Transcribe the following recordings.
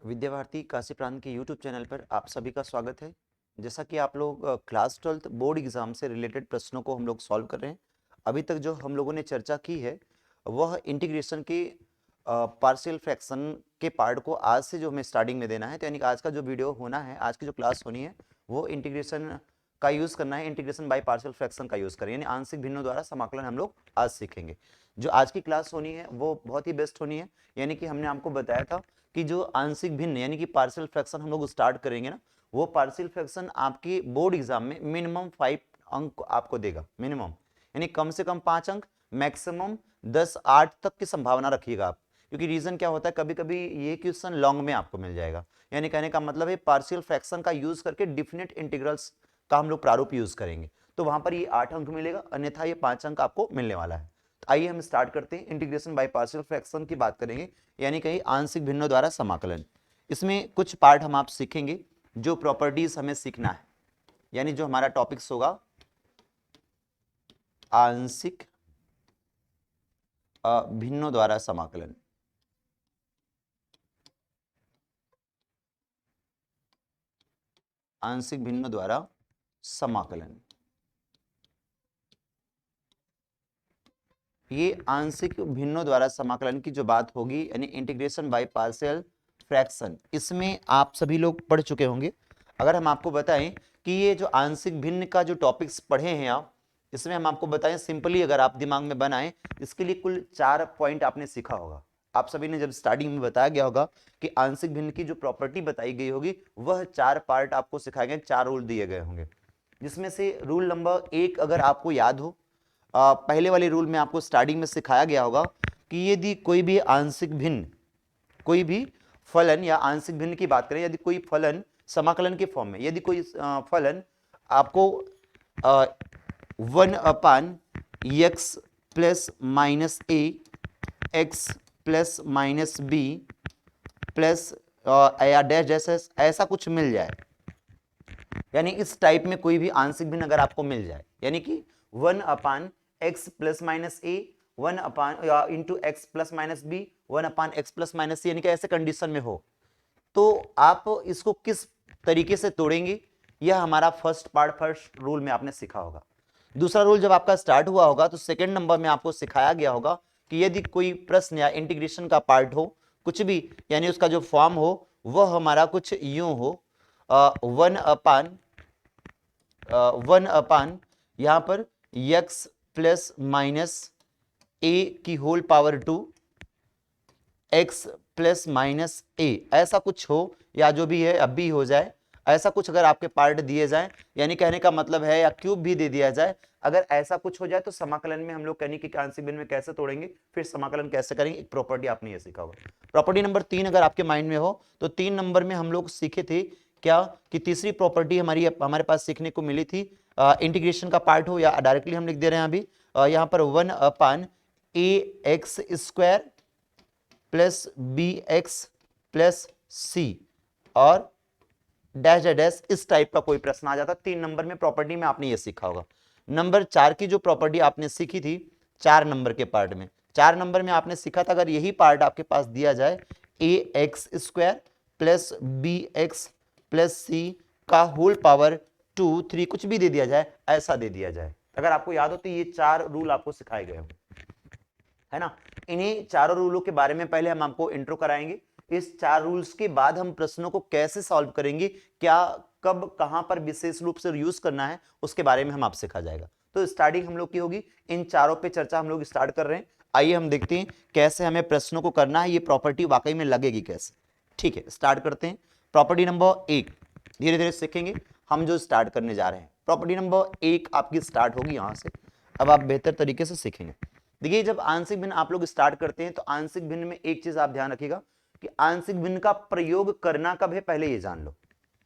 विद्या भारती काशी प्रांत के YouTube channel पर आप सभी का स्वागत है। जैसा कि आप लोग क्लास 12th बोर्ड एग्जाम से रिलेटेड प्रश्नों को हम लोग सॉल्व कर रहे हैं। अभी तक जो हम लोगों ने चर्चा की है वह इंटीग्रेशन के पार्शियल फ्रैक्शन के पार्ट को आज से जो हमें स्टार्टिंग में देना है, तो यानी कि आज का जो वीडियो होना है, आज की जो क्लास होनी है वो इंटीग्रेशन का यूज़ करना है, इंटीग्रेशन बाय पार्शियल फ्रैक्शन का यूज़ करें, यानी आंशिक भिन्नों द्वारा समाकलन हम लोग आज सीखेंगे। जो आज की क्लास होनी है वो बहुत ही बेस्ट होनी है, यानी कि हमने आपको बताया था कि जो आंशिक भिन्न यानी कि पार्शियल फ्रैक्शन हम लोग स्टार्ट करेंगे ना, वो पार्शियल फ्रैक्शन आपके बोर्ड एग्जाम में मिनिमम 5 अंक आपको देगा, मिनिमम यानी कम से कम 5 अंक, मैक्सिमम 10-8 तक की संभावना रखिएगा आप। क्योंकि रीजन क्या होता है, कभी कभी ये क्वेश्चन लॉन्ग में आपको मिल जाएगा, यानी कहने का मतलब है पार्शियल फ्रैक्शन का यूज करके डिफिनिट इंटीग्रल्स का हम लोग प्रारूप यूज करेंगे, तो वहां पर ये 8 अंक मिलेगा, अन्यथा ये 5 अंक आपको मिलने वाला है। तो आइए हम स्टार्ट करते हैं। इंटीग्रेशन बाय पार्शियल फ्रैक्शन की बात करेंगे, यानी कहीं आंशिक भिन्नों द्वारा समाकलन। इसमें कुछ पार्ट हम आप सीखेंगे, जो प्रॉपर्टीज हमें सीखना है, यानी जो हमारा टॉपिक्स होगा आंशिक भिन्नों द्वारा समाकलन। आंशिक भिन्नों द्वारा समाकलन, ये आंशिक भिन्नों द्वारा समाकलन की जो बात होगी, यानी इंटीग्रेशन बाय पार्शियल फ्रैक्शन, इसमें आप सभी लोग पढ़ चुके होंगे। अगर हम आपको बताएं कि ये जो आंशिक भिन्न का जो टॉपिक्स पढ़े हैं आप, इसमें हम आपको बताएं सिंपली, अगर आप दिमाग में बनाएं, इसके लिए कुल 4 पॉइंट आपने सीखा होगा। आप सभी ने जब स्टार्टिंग में बताया गया होगा कि आंशिक भिन्न की जो प्रॉपर्टी बताई गई होगी, वह 4 पार्ट आपको सिखाए गए, 4 रूल दिए गए होंगे, जिसमें से रूल नंबर 1 अगर आपको याद हो, पहले वाले रूल में आपको स्टार्टिंग में सिखाया गया होगा कि यदि कोई भी आंशिक भिन्न, कोई भी फलन या आंशिक भिन्न की बात करें, यदि कोई फलन समाकलन के फॉर्म में, यदि कोई फलन आपको 1/x plus minus a x plus minus b plus या डैश जैसे ऐसा कुछ मिल जाए, यानी इस टाइप में कोई भी आंशिक भिन्न अगर आपको मिल जाए, यानी कि 1/x plus minus a, 1 into x plus minus b, 1/x plus minus c, यानी कि ऐसे कंडीशन में हो, तो आप इसको किस तरीके से तोड़ेंगे, यह हमारा फर्स्ट रूल में आपने सीखा होगा। दूसरा रूल जब आपका स्टार्ट हुआ होगा, तो सेकंड नंबर में आपको सिखाया गया होगा कि यदि कोई प्रश्न या इंटीग्रेशन का पार्ट हो, कुछ भी, यानी उसका जो फॉर्म हो वह हमारा कुछ यूं हो, 1/1 यहां पर x प्लस माइनस ए की whole power 2 x plus minus a, ऐसा कुछ हो, या जो भी है अब भी हो जाए, ऐसा कुछ अगर आपके पार्ट दिए जाए, यानी कहने का मतलब है, या क्यूब भी दे दिया जाए, अगर ऐसा कुछ हो जाए तो समाकलन में हम लोग कहने की आंशिक भिन्न में कैसे तोड़ेंगे, फिर समाकलन कैसे करेंगे, एक प्रॉपर्टी आपने ये सीखा होगा। प्रॉपर्टी नंबर 3 अगर आपके माइंड में हो, तो 3 नंबर में हम लोग सीखे थे क्या, कि तीसरी प्रॉपर्टी हमारे पास सीखने को मिली थी, इंटीग्रेशन का पार्ट हो, या डायरेक्टली हम लिख दे रहे हैं अभी, यहां पर 1/ax² plus b x plus c और डैश डैश, इस टाइप का कोई प्रश्न आ जाता। 3 नंबर में प्रॉपर्टी में आपने ये सीखा होगा। नंबर 4 की जो प्रॉपर्टी आपने सीखी थी 4 नंबर के पार्ट में, 4 नंबर में आपने सीखा था, अगर यही पार्ट आपके पास दिया जाए, ax² plus b x plus c का होल पावर 2 3 कुछ भी दे दिया जाए, ऐसा दे दिया जाए, अगर आपको याद हो तो ये 4 रूल आपको सिखाए गए होंगे, है ना। इन्हीं चारों रूलों के बारे में पहले हम आपको इंट्रो कराएंगे। इस 4 रूल्स के बाद हम प्रश्नों को कैसे सॉल्व करेंगे, क्या कब कहां पर विशेष रूप से यूज करना है, उसके बारे में हम आपसे सिखा जाएगा। तो स्टार्टिंग हम लोग की होगी, इन चारों पे चर्चा हम लोग स्टार्ट कर रहे हैं। आइए हम देखते हैं कैसे हमें प्रश्नों को करना है, ये प्रॉपर्टी वाकई में लगेगी कैसे। ठीक है, स्टार्ट करते हैं। प्रॉपर्टी नंबर 1 धीरे धीरे सीखेंगे हम, जो स्टार्ट करने जा रहे हैं। प्रॉपर्टी नंबर 1 आपकी स्टार्ट होगी यहां से, अब आप बेहतर तरीके से सीखेंगे। देखिए, जब आंशिक भिन्न आप लोग स्टार्ट करते हैं, तो आंशिक भिन्न में एक चीज आप ध्यान रखिएगा कि आंशिक भिन्न का प्रयोग करना कब है, पहले ये जान लो।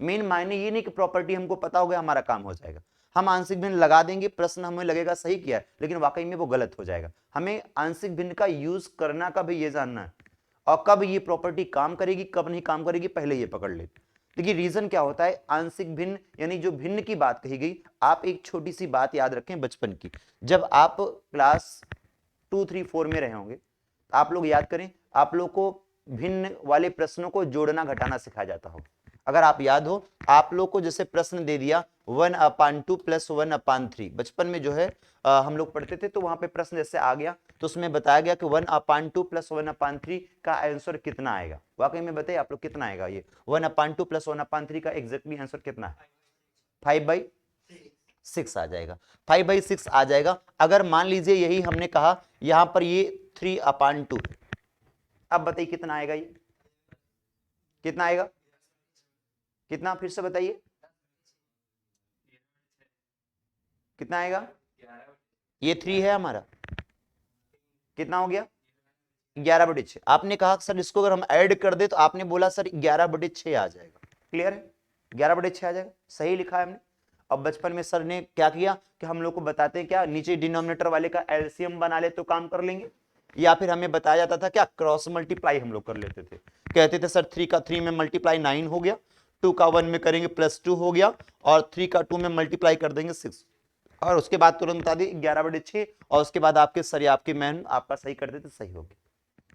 मेन मायने ये नहीं कि प्रॉपर्टी हमको पता हो गया हमारा काम हो जाएगा, हम आंशिक भिन्न लगा देंगे, प्रश्न हमें लगेगा सही किया है, लेकिन वाकई में वो गलत हो जाएगा। हमें आंशिक भिन्न का यूज करना कब है ये जानना है, और कब ये प्रॉपर्टी काम करेगी कब नहीं काम करेगी, पहले ये पकड़ ले। देखिए, रीजन क्या होता है, आंशिक भिन्न यानी जो भिन्न की बात कही गई, आप एक छोटी सी बात याद रखें बचपन की, जब आप क्लास 2 3 4 में रहे होंगे, आप लोग याद करें, आप लोग को भिन्न वाले प्रश्नों को जोड़ना घटाना सिखाया जाता हो। अगर आप याद हो, आप लोग को जैसे प्रश्न दे दिया 1/2 + 1/3, बचपन में जो है हम लोग पढ़ते थे, तो वहां पे प्रश्न जैसे आ गया तो उसमें बताया गया कि 1/2 + 1/3 का आंसर कितना आएगा। वाकई में बताइए आप लोग कितना आएगा ये 1/2 + 1/3 का एग्जैक्टली आंसर कितना है? 5/6 आ जाएगा। 5/6 आ जाएगा। अगर मान लीजिए यही हमने कहा यहां पर ये 3/2 है, अब बताइए कितना आएगा? ये कितना आएगा? कितना, फिर से बताइए कितना आएगा? ये 3 है हमारा, कितना हो गया? 11/6। आपने कहा सर इसको अगर हम ऐड कर दे, तो आपने बोला सर 11/6 आ जाएगा। क्लियर है? 11/6 आ जाएगा, सही लिखा है हमने। अब बचपन में सर ने क्या किया कि हम लोग को बताते हैं क्या, नीचे डिनोमिनेटर वाले का एलसीएम बना ले तो काम कर लेंगे, या फिर हमें बताया जाता था क्या, क्रॉस मल्टीप्लाई हम लोग कर लेते थे। कहते थे सर 3 का 3 में मल्टीप्लाई 9 हो गया, 2 का 1 में करेंगे +2 हो गया, और 3 का 2 में मल्टीप्लाई कर देंगे 6, और उसके बाद तुरंत बता दी 11/6, और उसके बाद आपके सर आपके मैन आपका सही कर देते, सही हो गया।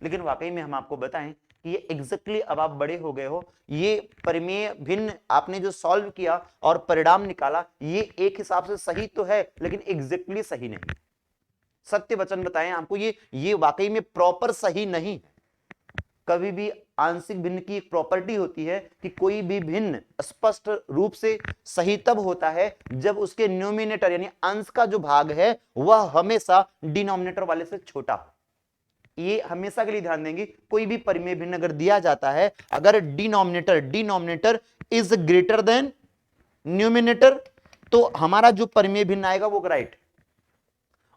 लेकिन वाकई में हम आपको बताएं कि ये एग्जैक्टली अब आप बड़े हो गए हो, ये परिमेय भिन्न आपने जो सॉल्व किया और परिणाम निकाला, ये एक हिसाब से सही तो है, लेकिन एग्जैक्टली सही नहीं। सत्य वचन बताएं आपको, ये वाकई में प्रॉपर सही नहीं है। कभी भी आंशिक भिन्न की एक प्रॉपर्टी होती है कि कोई भी भिन्न स्पष्ट रूप से सही तब होता है जब उसके न्यूमिनेटर यानी अंश का जो भाग है वह हमेशा डिनोमिनेटर वाले से छोटा हो। ये हमेशा के लिए ध्यान देंगे, कोई भी परिमेय भिन्न अगर दिया जाता है, अगर denominator is greater than numerator, तो हमारा जो परिमेय भिन्न आएगा वो राइट।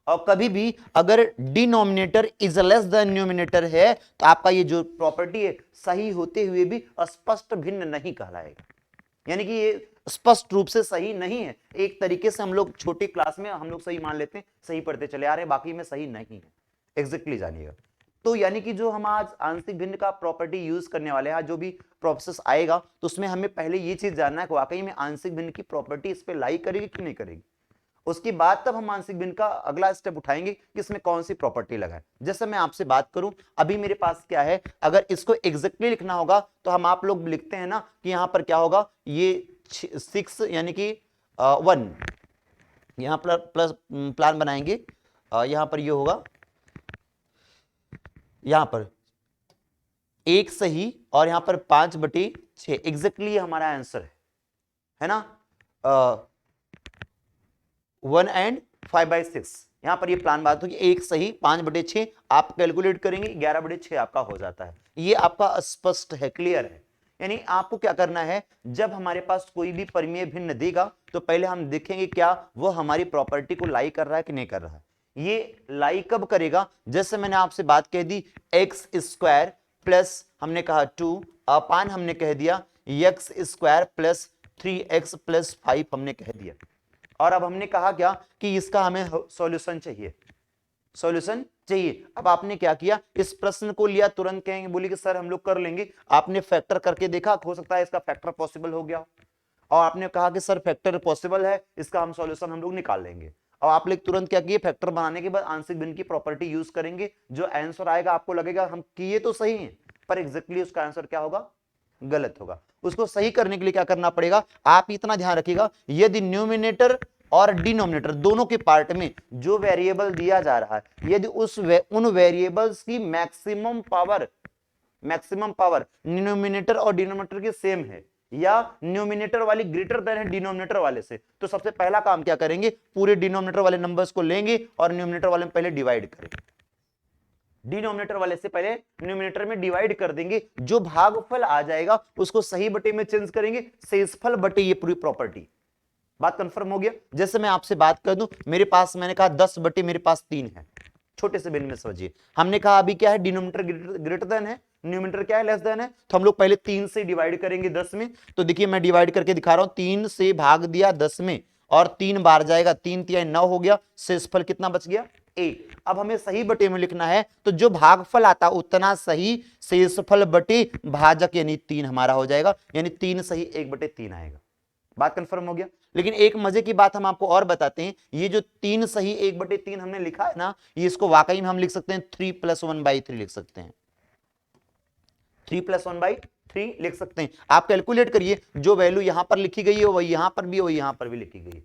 और कभी भी अगर denominator is less than numerator है, तो आपका ये जो प्रॉपर्टी है सही होते हुए भी अस्पष्ट भिन्न नहीं कहलाएगा, यानी कि ये स्पष्ट रूप से सही नहीं है। एक तरीके से हम लोग छोटी क्लास में हम लोग सही मान लेते हैं, सही पढ़ते चले आ रहे हैं, बाकी में सही नहीं है। एग्जैक्टली जानिएगा। तो यानी कि जो हम आज आंशिक भिन्न का प्रॉपर्टी यूज करने वाले हैं, जो भी प्रोसेस आएगा, तो उसमें हमें पहले ये चीज जानना है कि वाकई में आंशिक भिन्न की प्रॉपर्टी इस पे लाई करेगी कि नहीं करेगी। उसके बाद तब हम आंशिक भिन्न का अगला स्टेप उठाएंगे कि इसमें कौन सी प्रॉपर्टी लगाए। जैसे मैं आपसे बात करूं, अभी मेरे पास क्या है, अगर इसको एग्जैक्टली लिखना होगा तो हम आप लोग लिखते हैं ना कि यहां पर क्या होगा, ये 6 यानी कि 1, यहां पर प्लस प्लान बनाएंगे, यहां पर ये होगा, यहां पर 1 सही, और यहां पर 5/6 एग्जैक्टली हमारा आंसर है ना। 1 and 5/6 यहां पर ये प्लान बात होगी, 1 सही 5/6 आप कैलकुलेट करेंगे 11/6 आपका हो जाता है। ये आपका स्पष्ट है, क्लियर है। यानी आपको क्या करना है, जब हमारे पास कोई भी परिमेय भिन्न देगा तो पहले हम देखेंगे क्या वो हमारी प्रॉपर्टी को लाई कर रहा है कि नहीं कर रहा है। ये लाई कब करेगा, जैसे मैंने आपसे बात कह दी x² प्लस हमने कहा 2 अपान हमने कह दिया x² प्लस 3x प्लस 5 हमने कह दिया। और अब हमने कहा क्या कि इसका हमें सॉल्यूशन चाहिए, सॉल्यूशन चाहिए। अब आपने क्या किया, इस प्रश्न को लिया, तुरंत कहेंगे बोले कि सर हम लोग कर लेंगे। आपने फैक्टर करके देखा, हो सकता है इसका फैक्टर पॉसिबल हो गया, और आपने कहा कि सर फैक्टर पॉसिबल है, इसका हम सॉल्यूशन हम लोग निकाल लेंगे। और आप लोग तुरंत क्या किए, फैक्टर बनाने के बाद आंशिक भिन्न की प्रॉपर्टी यूज करेंगे, जो आंसर आएगा आपको लगेगा हम किए तो सही है, पर एग्जैक्टली उसका आंसर क्या होगा, गलत होगा। उसको सही करने के लिए क्या करना पड़ेगा, आप इतना ध्यान रखिएगा, यदि न्यूमिनेटर और डिनोमिनेटर दोनों के पार्ट में जो वेरिएबल दिया जा रहा है, यदि उन वेरिएबल्स की मैक्सिमम पावर न्यूमिनेटर और डिनोमिनेटर के सेम है, या न्यूमिनेटर वाली ग्रेटर देन है डिनोमिनेटर वाले से, तो सबसे पहला काम क्या करेंगे, पूरे डिनोमिनेटर वाले नंबर्स को लेंगे और न्यूमिनेटर वाले में पहले डिवाइड करेंगे। डिनोमिनेटर वाले से पहले न्यूमिनेटर में डिवाइड कर देंगे, जो भागफल आ जाएगा उसको सही बटे में चेंज करेंगे, शेषफल बटे ये पूरी प्रॉपर्टी। बात कंफर्म हो गया। जैसे मैं आपसे बात कर दूं, मेरे पास मैंने कहा 10 बटे मेरे पास 3 है, छोटे से बिन में समझिए। हमने कहा अभी क्या है, डिनोमिनेटर ग्रेटर देन है, न्यूमिनेटर क्या है, लेस देन है, तो हम लोग पहले 3 से डिवाइड करेंगे 10 में। तो देखिए मैं डिवाइड करके दिखा रहा हूं, 3 से भाग दिया 10 में और 3 बार जाएगा, 3 3 9 हो गया, शेषफल कितना बच गया, 1। अब हमें सही बटे में लिखना है, तो जो भागफल आता उतना सही शेषफल बटे भाजक यानी 3 हमारा हो जाएगा, यानी 3 सही 1/3 आएगा। बात कंफर्म हो गया। लेकिन एक मजे की बात हम आपको और बताते हैं, ये जो 3 सही 1/3 हमने लिखा है ना, ये इसको वाकई में हम लिख सकते हैं 3 + 1/3 लिख सकते हैं। 3 + 1/3 लिख सकते हैं। आप कैलकुलेट करिए, जो वैल्यू यहां पर लिखी गई है वही यहां पर भी है, वही यहां पर भी लिखी गई है।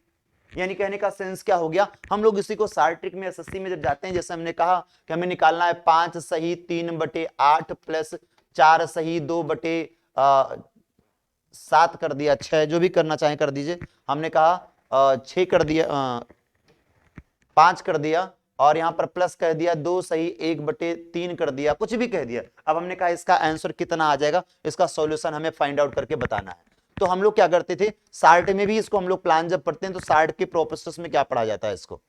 यानी कहने का सेंस क्या हो गया, हम लोग इसी को सार ट्रिक में एसएससी में जब जाते हैं, जैसे हमने कहा कि हमें निकालना है 5 सही 3/8 प्लस 4 सही 2/7 कर दिया, 6 जो भी करना चाहें कर दीजिए। हमने कहा 6 कर दिया, 5 कर दिया, और यहां पर प्लस कह दिया 2 सही 1/3 कर दिया, कुछ भी कह दिया। अब हमने कहा इसका आंसर कितना आ जाएगा, इसका सॉल्यूशन हमें फाइंड आउट करके बताना है। तो हम लोग क्या करते थे, सार्ट में भी इसको हम लोग प्लान जब पढ़ते हैं तो सार्ट के प्रोपोस्टस में क्या पढ़ा जाता है इसको।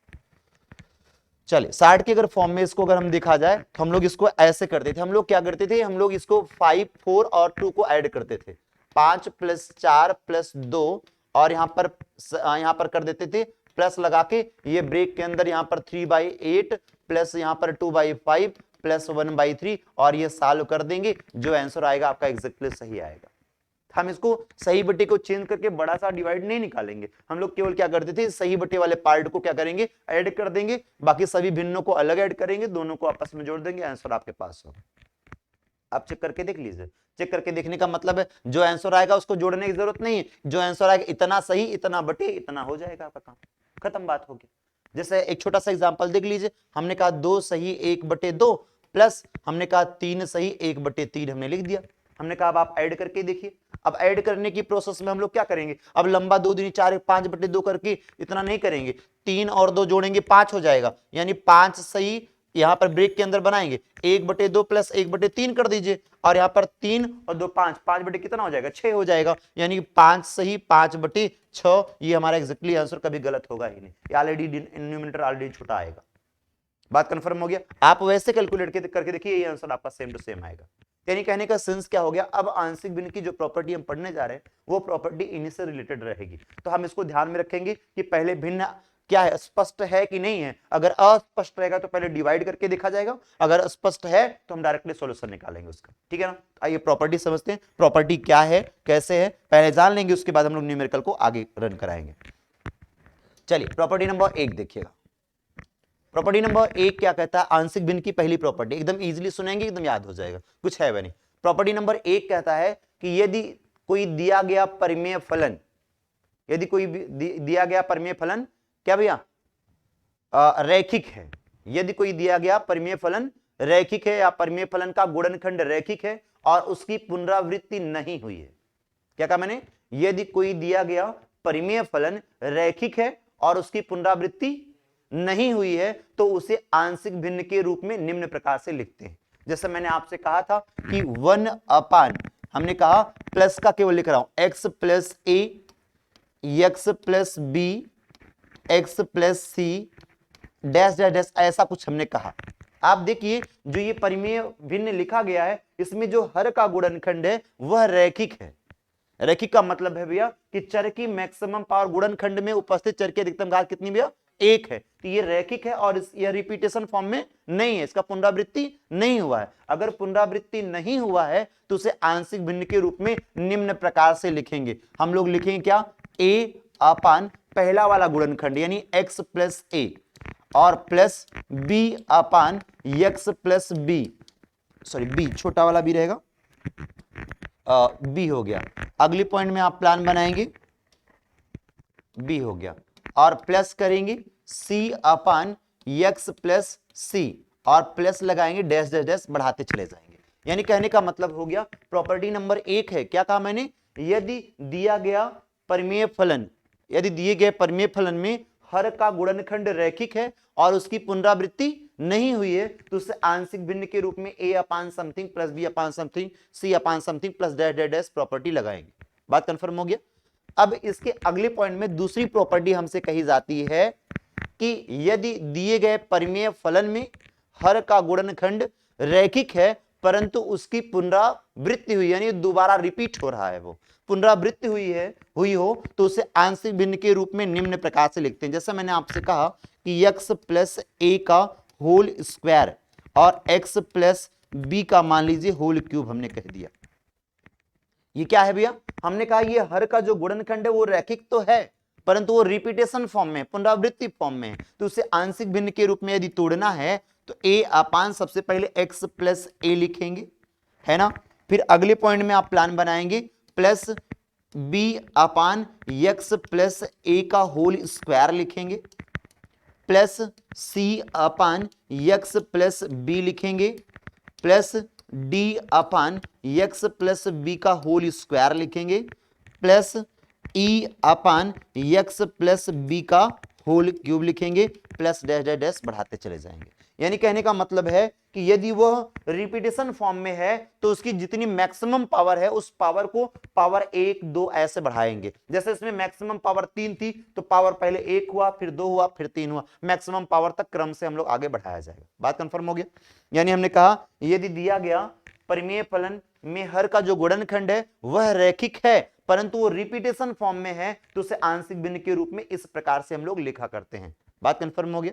चलिए सार्ट के अगर फॉर्म में इसको अगर हम देखा जाए तो हम लोग इसको ऐसे करते थे। हम लोग क्या करते थे, हम लोग इसको 5, 4 और 2 को ऐड करते थे। 5 + 4 + 2 और यहां पर कर देते थे प्लस लगा के, ये ब्रेक के अंदर यहां पर 3/8 प्लस यहां पर 2/5 प्लस 1/3 और ये सॉल्व कर देंगे, जो आंसर आएगा आपका एग्जैक्टली सही आएगा। हम इसको सही बटे को चेंज करके बड़ा सा डिवाइड नहीं निकालेंगे, हम लोग केवल क्या करते थे, सही बटे वाले पार्ट को क्या करेंगे, ऐड कर देंगे, बाकी सभी भिन्नों को अलग ऐड करेंगे, दोनों को आपस में जोड़ देंगे, आंसर आपके पास होगा। आप चेक करके देख लीजिए। चेक करके देखने का मतलब है जो आंसर आएगा उसको जोड़ने की जरूरत नहीं है, जो आंसर आएगा इतना सही इतना बटे इतना हो जाएगा आपका काम, खत्म बात होगी। जैसे एक छोटा सा एग्जांपल देख लीजिए, हमने कहा 2 सही 1/2 प्लस हमने कहा 3 सही 1/3 हमने लिख दिया। हमने कहा अब आप ऐड करके देखिए। अब ऐड करने की प्रोसेस में हम लोग क्या करेंगे, अब लंबा 2 दूनी 4 5/2 करके इतना नहीं करेंगे, 3 और 2 जोड़ेंगे 5 हो जाएगा, यानी 5 सही यहां पर ब्रेक के अंदर बनाएंगे 1/2 प्लस 1/3 कर दीजिए, और यहां पर 3 और 2 5, 5 बटे कितना हो जाएगा, 6 हो जाएगा, यानी 5 सही 5/6। ये हमारा एग्जैक्टली आंसर कभी गलत होगा ही नहीं, ऑलरेडी न्यूमरेटर ऑलरेडी छोटा आएगा। बात कंफर्म हो गया। आप वैसे कैलकुलेट करके देखिए, ये आंसर आपका सेम टू सेम आएगा। यानी कहने का सेंस क्या हो गया, अब आंशिक भिन्न की जो प्रॉपर्टी हम पढ़ने जा रहे हैं वो प्रॉपर्टी इन्हीं से रिलेटेड रहेगी। तो हम इसको ध्यान में रखेंगे कि पहले भिन्न क्या है, स्पष्ट है कि नहीं है। अगर अस्पष्ट रहेगा तो पहले डिवाइड करके देखा जाएगा, अगर स्पष्ट है तो हम डायरेक्टली सॉल्यूशन निकालेंगे उसका, ठीक है ना। आइए प्रॉपर्टी समझते हैं, प्रॉपर्टी क्या है कैसे है पहले जान लेंगे, उसके बाद हम लोग न्यूमेरिकल को आगे रन कराएंगे। चलिए प्रॉपर्टी नंबर 1 देखिएगा। प्रॉपर्टी नंबर 1 क्या कहता है, आंशिक भिन्न की पहली प्रॉपर्टी, एकदम इजीली सुनेंगे एकदम याद हो जाएगा, कुछ है बनी। प्रॉपर्टी नंबर 1 कहता है कि यदि कोई दिया गया परिमेय फलन, यदि कोई दिया गया परिमेय फलन क्या भैया रैखिक है, यदि कोई दिया गया परिमेय फलन रैखिक है या परिमेय फलन का गुणनखंड रैखिक है और उसकी पुनरावृत्ति नहीं हुई है। क्या कहा मैंने, यदि कोई दिया गया परिमेय फलन रैखिक है और उसकी पुनरावृत्ति नहीं हुई है तो उसे आंशिक भिन्न के रूप में निम्न प्रकार से लिखते हैं। जैसे मैंने आपसे कहा था कि 1/, हमने कहा प्लस का केवल लिख रहा हूं, x + a x + b x + c dash dash dash, ऐसा कुछ हमने कहा। आप देखिए जो ये परिमेय भिन्न लिखा गया है इसमें जो हर का गुणनखंड है वह रैखिक है। रैखिक का मतलब है भैया कि चर की मैक्सिमम पावर गुणनखंड में उपस्थित चर की अधिकतम घात कितनी भैया, 1 है। तो ये रैखिक है और यह रिपीटेशन फॉर्म में नहीं है, इसका पुनरावृत्ति नहीं हुआ है। अगर पुनरावृत्ति नहीं हुआ है तो उसे आंशिक भिन्न के रूप में निम्न प्रकार से लिखेंगे। हम लोग लिखेंगे क्या, a/, पहला वाला गुणनखंड यानी x + a और plus b/, x + b, sorry b छोटा वाला b रहेगा, b हो गया। अगली पॉइंट में आप प्लान बनाएंगे, b हो गया, और प्लस करेंगे c/, x + c और प्लस लगाएंगे डैश डैश डैश, बढ़ाते चले जाएंगे। यानी कहने का मतलब हो गया प्रॉपर्टी नंबर 1 है, क्या कहा मैंने, यदि दिया गया परिमेय फलन, यदि दिए गए परिमेय फलन में हर का गुणनखंड रैखिक है और उसकी पुनरावृत्ति नहीं हुई है तो उसे आंशिक भिन्न के रूप में a/, something plus b/, something c/, something plus dash dash dash property लगाएंगे। बात कंफर्म हो गया। अब इसके अगले पॉइंट में दूसरी प्रॉपर्टी हमसे कही जाती है कि यदि दिए गए परिमेय फलन में हर का गुणनखंड रैखिक है परंतु उसकी पुनरावृत्ति हुई यानी दोबारा रिपीट हो रहा है, वो पुनरावृत्ति हुई हो तो उसे आंशिक भिन्न के रूप में निम्न प्रकार से लिखते हैं। जैसा मैंने आपसे कहा कि x + a का होल स्क्वायर और x + b का मान लीजिए होल क्यूब हमने कह दिया। ये क्या है भैया, हमने कहा ये हर का जो गुणनखंड है वो रैखिक तो है परंतु वो रिपीटेशन फॉर्म में, पुनरावृत्ति फॉर्म में है, तो उसे आंशिक भिन्न के रूप में यदि तोड़ना है तो a/, सबसे पहले x + a लिखेंगे, है ना, फिर अगले पॉइंट में आप प्लान बनाएंगे plus b upon x plus a का होल स्क्वायर लिखेंगे, प्लस c अपान x प्लस b लिखेंगे, प्लस d अपान x प्लस b का होल स्क्वायर लिखेंगे, प्लस e अपान x प्लस b का होल क्यूब लिखेंगे, प्लस डैश डैश डैश बढ़ाते चले जाएंगे। यानी कहने का मतलब है कि यदि वह रिपीटेशन फॉर्म में है तो उसकी जितनी मैक्सिमम पावर है उस पावर को पावर 1 2 ऐसे बढ़ाएंगे। जैसे इसमें मैक्सिमम पावर 3 थी तो पावर पहले 1 हुआ, फिर 2 हुआ, फिर 3 हुआ, मैक्सिमम पावर तक क्रम से हम लोग आगे बढ़ाया जाएगा। बात कंफर्म हो गया। यानी हमने कहा यदि दिया गया परिमेय फलन में हर का जो गुणनखंड है वह रैखिक है परंतु वो रिपीटेशन फॉर्म में है तो उसे आंशिक भिन्न के रूप में इस प्रकार से हम लोग लिखा करते हैं। बात कंफर्म हो गया।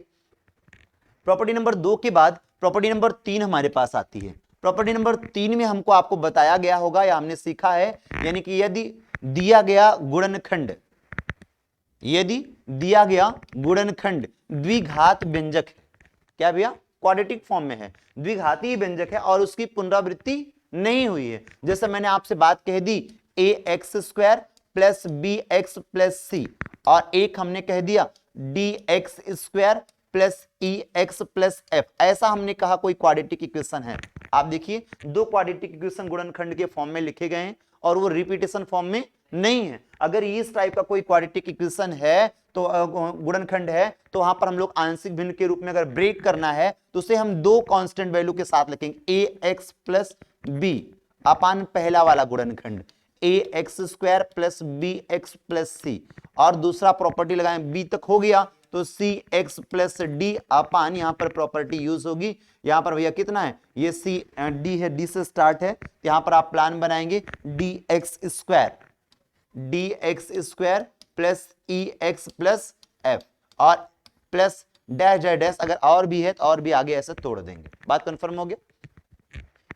प्रॉपर्टी नंबर 2 के बाद प्रॉपर्टी नंबर 3 हमारे पास आती है। प्रॉपर्टी नंबर 3 में हमको आपको बताया गया होगा या हमने सीखा है, यानी कि यदि दिया गया गुणनखंड, यदि दिया गया गुणनखंड द्विघात व्यंजक है, क्या भैया क्वाड्रेटिक फॉर्म में है, द्विघाती व्यंजक है और उसकी पुनरावृत्ति नहीं हुई है। जैसे मैंने आपसे बात कह दी a x square plus b x plus c, और एक हमने कह दिया d x square plus e x plus f, ऐसा हमने कहा कोई क्वाड्रेटिक इक्वेशन है। आप देखिए दो क्वाड्रेटिक इक्वेशन गुणनखंड के फॉर्म में लिखे गए हैं और वो रिपीटेशन फॉर्म में नहीं है। अगर इस टाइप का कोई क्वाड्रेटिक इक्वेशन है तो गुणनखंड है तो वहां पर हम लोग आंशिक भिन्न के रूप में अगर ब्रेक करना है तो उसे हम दो कांस्टेंट वैल्यू के साथ लिखेंगे, a x plus b upon पहला वाला गुणनखंड a x square plus b x plus c, और दूसरा प्रॉपर्टी लगाएं बी तक हो गया तो c x plus d upon, यहां पर प्रॉपर्टी यूज होगी। यहां पर भैया कितना है, ये सी डी है, डी से स्टार्ट है, तो यहां पर आप प्लान बनाएंगे D x square plus e x plus F, और प्लस डैश डैश डैश, अगर और भी है तो और भी आगे ऐसे तोड़ देंगे। बात कंफर्म हो गया।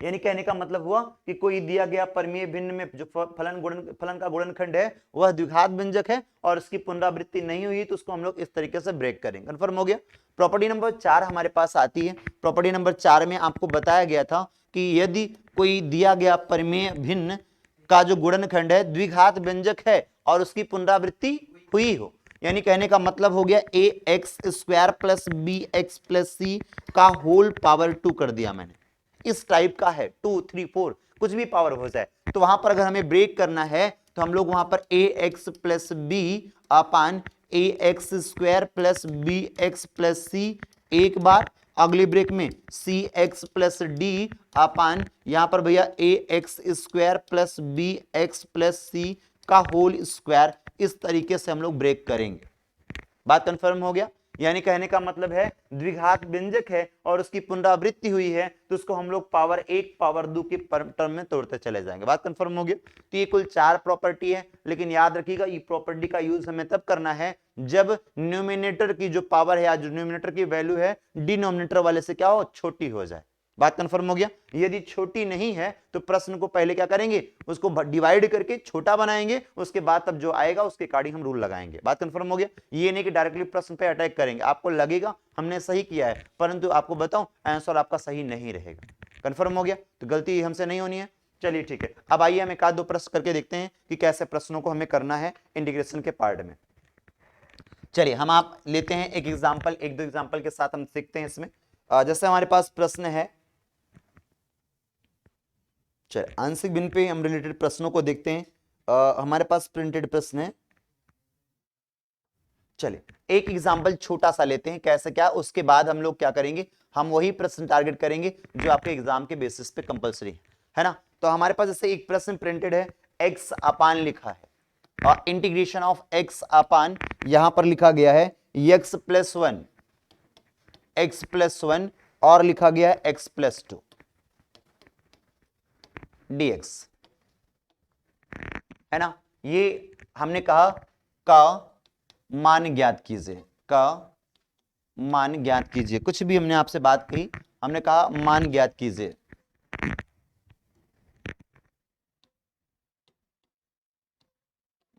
यानी कहने का मतलब हुआ कि कोई दिया गया परिमेय भिन्न में जो फलन का गुणनखंड है वह द्विघात व्यंजक है और उसकी पुनरावृत्ति नहीं हुई तो उसको हम लोग इस तरीके से ब्रेक करेंगे। कंफर्म हो गया। प्रॉपर्टी नंबर 4 हमारे पास आती है। प्रॉपर्टी नंबर 4 में आपको बताया गया था कि यदि कोई दिया गया परिमेय भिन्न का जो गुणनखंड है द्विघात व्यंजक है और उसकी पुनरावृत्ति हुई हो, यानी कहने का मतलब हो गया a x square plus b x plus c का होल पावर 2 कर दिया मैंने, इस टाइप का है 2 3 4 कुछ भी पावर हो जाए, तो वहां पर अगर हमें ब्रेक करना है तो हम लोग वहां पर a x plus b upon a x square plus b x plus c एक बार, अगली ब्रेक में c x plus d upon यहां पर भैया a x square plus b x plus c का होल स्क्वायर, इस तरीके से हम लोग ब्रेक करेंगे। बात कंफर्म हो गया। यानी कहने का मतलब है द्विघात व्यंजक है और उसकी पुनरावृत्ति हुई है तो उसको हम लोग पावर 1 पावर 2 के टर्म में तोड़ते चले जाएंगे। बात कंफर्म हो गया। तो ये कुल 4 प्रॉपर्टी है, लेकिन याद रखिएगा ये प्रॉपर्टी का यूज हमें तब करना है जब न्यूमिनेटर की जो पावर है या जो न्यूमिनेटर की वैल्यू है डिनोमिनेटर वाले से क्या हो, छोटी हो जाए। बात कंफर्म हो गया। यदि छोटी नहीं है तो प्रश्न को पहले क्या करेंगे, उसको डिवाइड करके छोटा बनाएंगे, उसके बाद तब जो आएगा उसके अकॉर्डिंग हम रूल लगाएंगे। बात कंफर्म हो गया। ये नहीं कि डायरेक्टली प्रश्न पे अटैक करेंगे, आपको लगेगा हमने सही किया है परंतु आपको बताऊं आंसर आपका सही नहीं रहेगा। कंफर्म हो गया। तो गलती हमसे नहीं होनी है। चलिए ठीक है, अब आइए हम एक आध दो प्रश्न करके देखते हैं कि कैसे प्रश्नों को हमें करना है इंटीग्रेशन के पार्ट में। चलिए हम आप लेते हैं एक एग्जाम्पल, एक दो एग्जाम्पल के साथ हम सीखते हैं इसमें। जैसे हमारे पास प्रश्न है, चलिए आंशिक भिन्न पे हम रिलेटेड प्रश्नों को देखते हैं। हमारे पास प्रिंटेड प्रश्न है। चलिए एक एग्जाम्पल छोटा सा लेते हैं कैसे क्या, उसके बाद हम लोग क्या करेंगे, हम वही प्रश्न टारगेट करेंगे जो आपके एग्जाम के बेसिस पे कंपलसरी है ना। तो हमारे पास जैसे एक प्रश्न प्रिंटेड है, एक्स अपान लिखा है और इंटीग्रेशन ऑफ एक्स अपान यहां पर लिखा गया है एक्स प्लस वन और लिखा गया है एक्स प्लस 2 dx, है ना। ये हमने कहा का मान ज्ञात कीजिए, का मान ज्ञात कीजिए, कुछ भी हमने आपसे बात कही, हमने कहा मान ज्ञात कीजिए।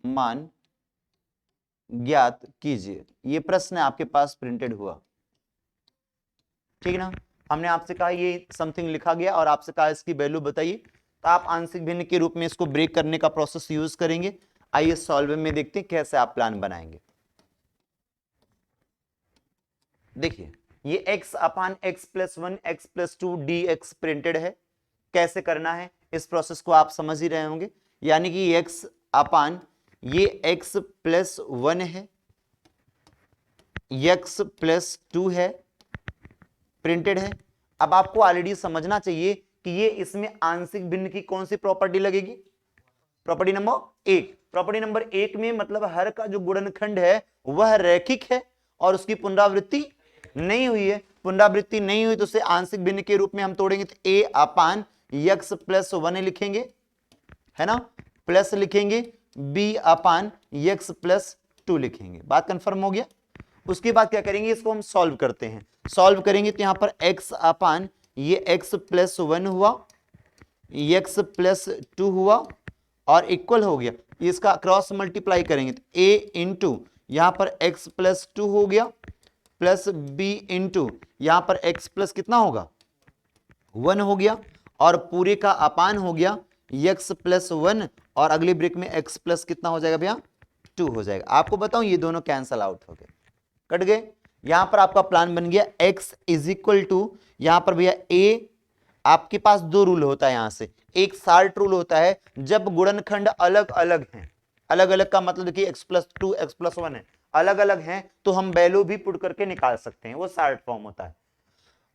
मान ज्ञात कीजिए, ये प्रश्न आपके पास प्रिंटेड हुआ, ठीक ना। हमने आपसे कहा ये समथिंग लिखा गया और आपसे कहा इसकी वैल्यू बताइए, तो आप आंशिक भिन्न के रूप में इसको ब्रेक करने का प्रोसेस यूज करेंगे। आइए सॉल्व में देखते हैं कैसे आप प्लान बनाएंगे। देखिए ये x अपान x plus 1 x plus 2 dx printed है। कैसे करना है इस प्रोसेस को आप समझ ही रहे होंगे, यानी कि x अपान ये x प्लस 1 है, x प्लस 2 है, प्रिंटेड है। अब आपको ऑलरेडी समझना चाहिए कि ये इसमें आंशिक भिन्न की कौन सी प्रॉपर्टी लगेगी, प्रॉपर्टी नंबर 1। प्रॉपर्टी नंबर 1 में मतलब हर का जो गुणनखंड है वह रैखिक है और उसकी पुनरावृत्ति नहीं हुई है। पुनरावृत्ति नहीं हुई तो उसे आंशिक भिन्न के रूप में हम तोड़ेंगे तो a अपान x प्लस 1 लिखेंगे, है ना, प्लस लिखेंगे b अपान x प्लस 2 लिखेंगे। बात कंफर्म हो गया। उसके बाद क्या करेंगे, इसको हम सॉल्व करते हैं। सॉल्व करेंगे तो यहां पर x अपान ये x प्लस 1 हुआ, x प्लस 2 हुआ और इक्वल हो गया। इसका क्रॉस मल्टीप्लाई करेंगे तो a इंटू यहां पर x प्लस 2 हो गया प्लस b इंटू यहां पर x प्लस कितना होगा 1 हो गया और पूरे का अपान हो गया x प्लस 1 और अगली ब्रेक में x प्लस कितना हो जाएगा भैया 2 हो जाएगा। आपको बताऊं ये दोनों कैंसल आउट हो गए, कट गए। यहां पर आपका प्लान बन गया x इज इक्वल टू यहां पर भैया a, आपके पास दो रूल होता है यहां से। एक साल्ट रूल होता है जब गुणनखंड अलग अलग हैं, अलग अलग का मतलब कि x प्लस 2 x प्लस 1 है, अलग अलग हैं तो हम वैल्यू भी पुट करके निकाल सकते हैं, वो साल्ट फॉर्म होता है।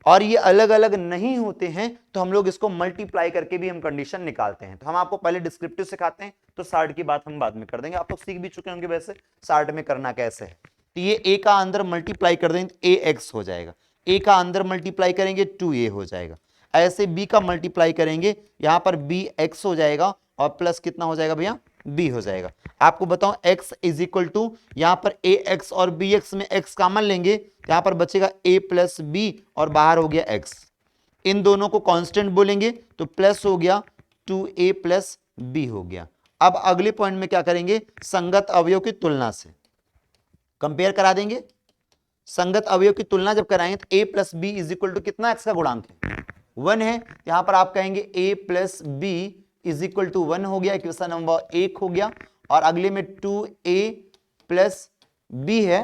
और ये अलग अलग नहीं होते हैं तो हम लोग इसको मल्टीप्लाई करके भी हम कंडीशन निकालते हैं। तो हम आपको पहले डिस्क्रिप्टिव सिखाते हैं तो साल्ट की बात हम बाद में कर देंगे। आप लोग सीख भी चुके होंगे वैसे साल्ट में करना कैसे है। तो ये a का अंदर मल्टीप्लाई कर देंगे तो ax हो जाएगा, a का अंदर मल्टीप्लाई करेंगे 2a हो जाएगा। ऐसे b का मल्टीप्लाई करेंगे यहां पर bx हो जाएगा और प्लस कितना हो जाएगा भैया b हो जाएगा। आपको बताऊं x इज इक्वल टू यहां पर ax और bx में x कॉमन लेंगे, यहां पर बचेगा a प्लस b और बाहर हो गया x। इन दोनों को कांस्टेंट बोलेंगे तो प्लस हो गया 2a प्लस b हो गया। अब अगले पॉइंट में क्या करेंगे, संगत अवयव की तुलना से कंपेयर करा देंगे। संगत अवयव की तुलना जब कराएंगे तो a plus b is equal to कितना x का गुणांक है 1 है, यहां पर आप कहेंगे a plus b is equal to 1 हो गया, इक्वेशन नंबर 1 हो गया। और अगले में 2a प्लस b है,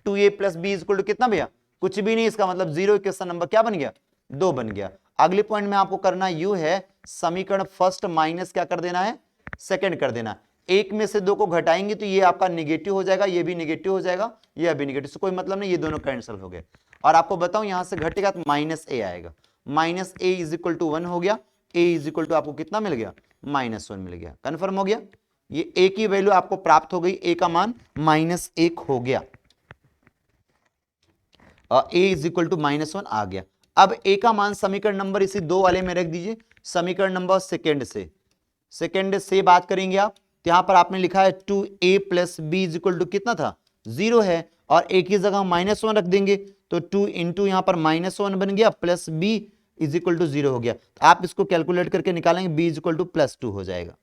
2a plus b is equal to कितना भैया कुछ भी नहीं, इसका मतलब 0, इक्वेशन नंबर क्या बन गया 2 बन गया। अगले पॉइंट में आपको करना यू है, समीकरण फर्स्ट माइनस क्या कर देना है सेकंड कर देना। एक में से दो को घटाएंगे तो ये आपका निगेटिव हो जाएगा, ये भी निगेटिव हो जाएगा, ये भी निगेटिव, कोई मतलब नहीं, ये दोनों कैंसिल हो गए। और आपको बताऊं यहां से घटेगा तो माइनस ए आएगा, minus a is equal to 1 हो गया, ए इज इक्वल टू आपको कितना मिल गया -1 मिल गया। कंफर्म हो गया, ये ए की वैल्यू आपको प्राप्त हो गई, ए का मान -1 हो गया और ए इज इक्वल टू -1 आ गया। अब ए का मान समीकरण नंबर इसी 2 वाले में रख दीजिए, समीकरण नंबर सेकेंड से बात करेंगे आप। तो यहां पर आपने लिखा है 2a plus b is equal to कितना था 0 है और a की जगह -1 रख देंगे तो 2 इंटू यहां पर -1 बन गया plus b is equal to 0 हो गया। तो आप इसको कैलकुलेट करके निकालेंगे b इज इक्वल टू +2 हो जाएगा,